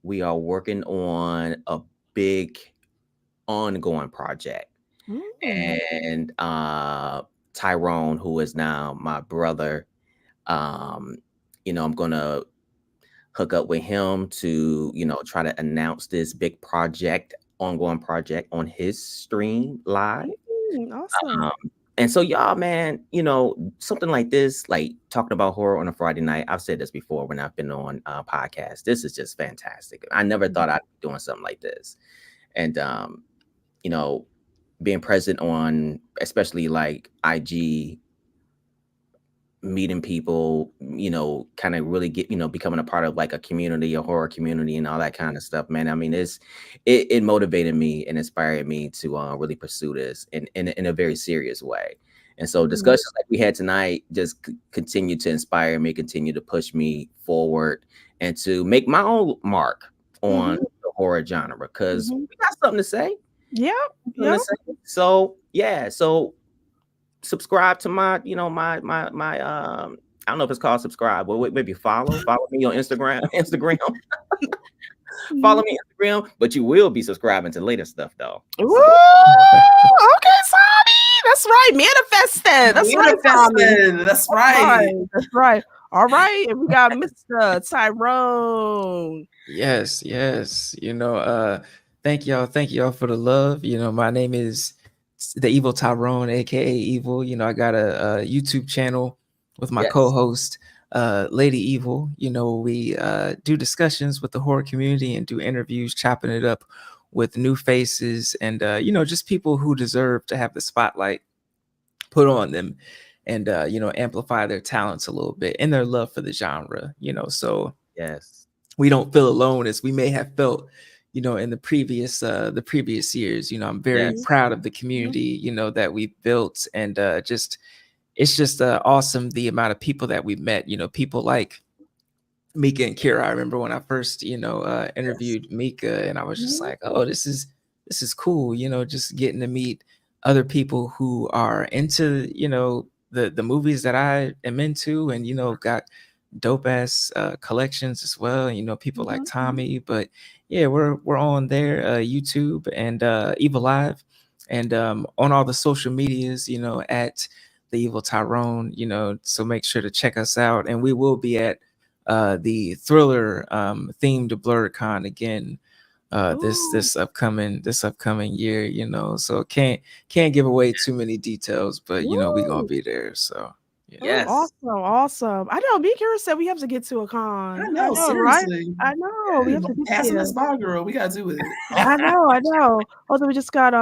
We are working on a big ongoing project. And Tyrone, who is now my brother, I'm gonna hook up with him to try to announce this big ongoing project on his stream live. Awesome. And so y'all, man, something like this, like talking about horror on a Friday night, I've said this before when I've been on podcasts, this is just fantastic. I never thought I'd be doing something like this. And being present on especially like IG, meeting people, kind of really get, becoming a part of like a community, a horror community and all that kind of stuff, man. I mean, it motivated me and inspired me to really pursue this in a very serious way. And so discussions like we had tonight just continue to inspire me, continue to push me forward and to make my own mark on the horror genre, because we got something to say. Yeah. So subscribe to my, my I don't know if it's called subscribe, but maybe follow me on Instagram. Follow me on Instagram, but you will be subscribing to later stuff though. Ooh, okay, Tommy. That's right. Manifest that. That's right, Tommy. That's right. That's right. All right. And we got Mr. Tyrone. Yes. Thank y'all for the love. My name is the Evil Tyrone, aka Evil. I got a YouTube channel with my co-host, Lady Evil. We do discussions with the horror community and do interviews, chopping it up with new faces and just people who deserve to have the spotlight put on them and amplify their talents a little bit and their love for the genre. So yes, we don't feel alone as we may have felt in the previous years. I'm very proud of the community, that we built, and it's just awesome the amount of people that we've met. People like Mika and Kira. I remember when I first, interviewed Mika, and I was just like, oh, this is cool. Just getting to meet other people who are into, the movies that I am into, and got dope ass collections as well. People like Tommy, but yeah, we're on there, YouTube and Evil Live, and on all the social medias, at the Evil Tyrone. So make sure to check us out, and we will be at the Thriller themed BlurredCon again this upcoming year. So can't give away too many details, but we gonna be there. So Yes. Awesome. I know. Me and Kira said we have to get to a con. I know, right? seriously. I know. We have to get Passing there. this by, girl. We gotta do it. I know. Also, we just got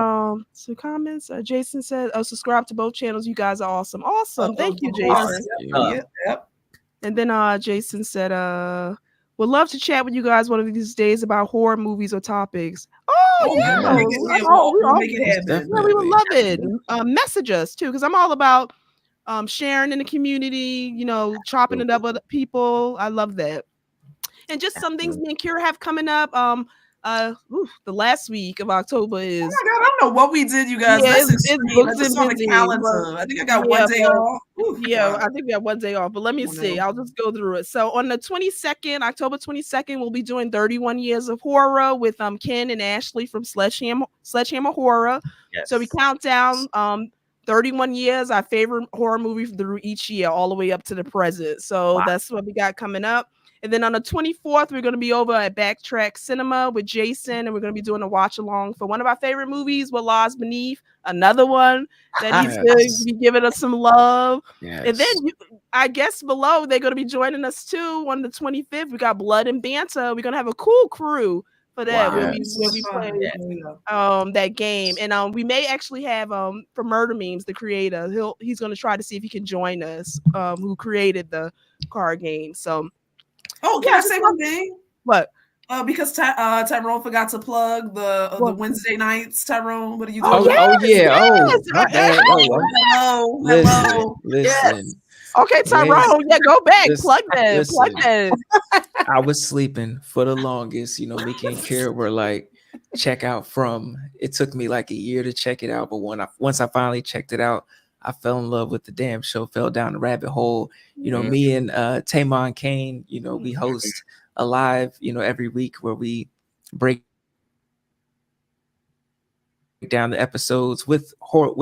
some comments. Jason said, subscribe to both channels. You guys are awesome. Awesome. Thank you, Jason. Yep. And then Jason said, would love to chat with you guys one of these days about horror movies or topics. Oh, yeah. We'll make it happen. Yeah, we would love it. Message us too, because I'm all about sharing in the community, chopping it up with people. I love that. And just some things me and Kira have coming up. The last week of October is. Oh my God, I don't know what we did, you guys. Yeah, That's extreme. I just saw the calendar. I think I got one day off. I think we have one day off, but let me see. I'll just go through it. So on the 22nd, October 22nd, we'll be doing 31 years of horror with Ken and Ashley from Sledgehammer Horror. Yes. So we count down 31 years, our favorite horror movie through each year, all the way up to the present. So that's what we got coming up. And then on the 24th, we're going to be over at Backtrack Cinema with Jason, and we're going to be doing a watch along for one of our favorite movies, What Lies Beneath, another one that needs to be giving us some love. Yes. And then I guess below, they're going to be joining us too on the 25th. We got Blood and Banter. We're going to have a cool crew for that when we play that game. And we may actually have for Murder Memes, the creator, he's going to try to see if he can join us, who created the card game. So. Oh, can I say one thing? What? Because Tyrone forgot to plug the Wednesday nights. Tyrone, what are you doing? Hello. Listen. Okay, Tyrone, go back. Plug that. I was sleeping for the longest. Me and Kira were like, check out from. It took me like a year to check it out, but once I finally checked it out, I fell in love with the damn show, fell down the rabbit hole. Me and Taymon Kane, we host a live, every week where we break down the episodes with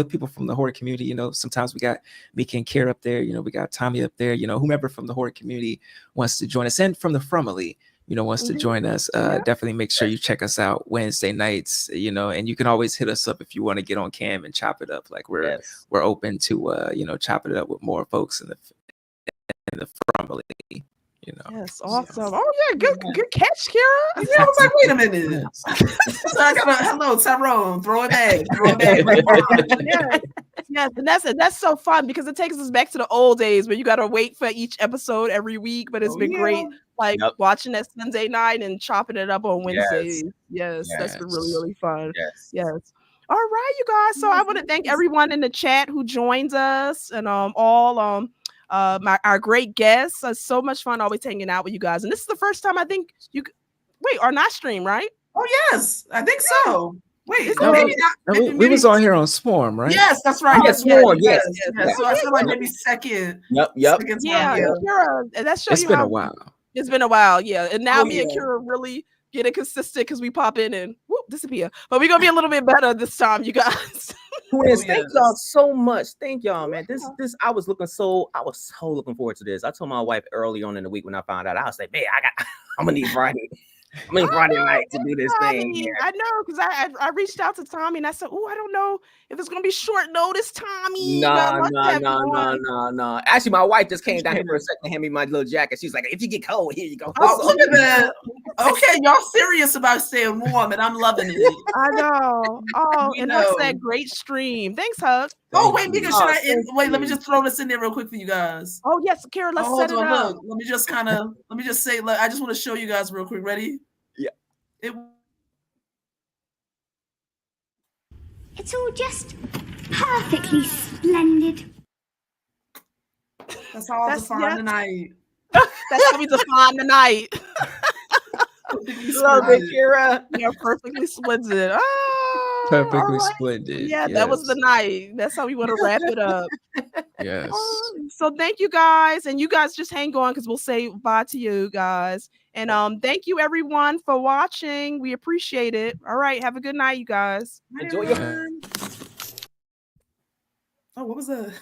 people from the horror community. Sometimes we got Mika and Kira up there, we got Tommy up there, whomever from the horror community wants to join us, and from the Frumily, wants to join us. Definitely make sure you check us out Wednesday nights, and you can always hit us up if you want to get on cam and chop it up. Like we're open to chopping it up with more folks in the Frumily. Yes, awesome. Oh yeah, good catch, Kira. I was like, wait a minute. So I gotta hello, Tyrone, throw it back. Yes, and that's so fun because it takes us back to the old days where you gotta wait for each episode every week. But it's been great, watching that Sunday night and chopping it up on Wednesdays. Yes, that's been really, really fun. Yes. All right, you guys. So I want to thank everyone in the chat who joins us, and all our great guests. It's so much fun always hanging out with you guys. And this is the first time I think on our stream, right? Oh yes, I think so. Wait, we was on here on Swarm, right? Yes, that's right. Yes, Swarm. Yes. So I feel like maybe second. Yep. Yeah, Kira, and that shows it's been a while. It's been a while, yeah. And now me and Kira really getting consistent because we pop in and disappear. But we're gonna be a little bit better this time, you guys. Twins, thank y'all so much. Thank y'all, man. This I was so looking forward to this. I told my wife early on in the week when I found out, I was like, man, I'm gonna need Friday. I'm gonna need Friday night to do this thing. I know, because I reached out to Tommy and I said, I don't know if it's gonna be short notice, Tommy. No. Actually, my wife just came down here for a second to hand me my little jacket. She's like, if you get cold, here you go. Oh, look at that. Okay, y'all serious about staying warm, and I'm loving it. I know. Oh, and Huck said great stream. Thanks, Huck. Wait, Mika, let me just throw this in there real quick for you guys. Oh yes, Kara, let's set it up. Look, let me just say, I just want to show you guys real quick. Ready? Yeah. It's all just perfectly splendid. That's how I'll define the night. That's how we define the night. Love it, Kira. You're perfectly splendid. Perfectly splendid. Yeah, that was the night. That's how we want to wrap it up. Yes. So thank you guys, and you guys just hang on because we'll say bye to you guys. And thank you everyone for watching. We appreciate it. All right, have a good night, you guys. Enjoy your. Oh, what was that?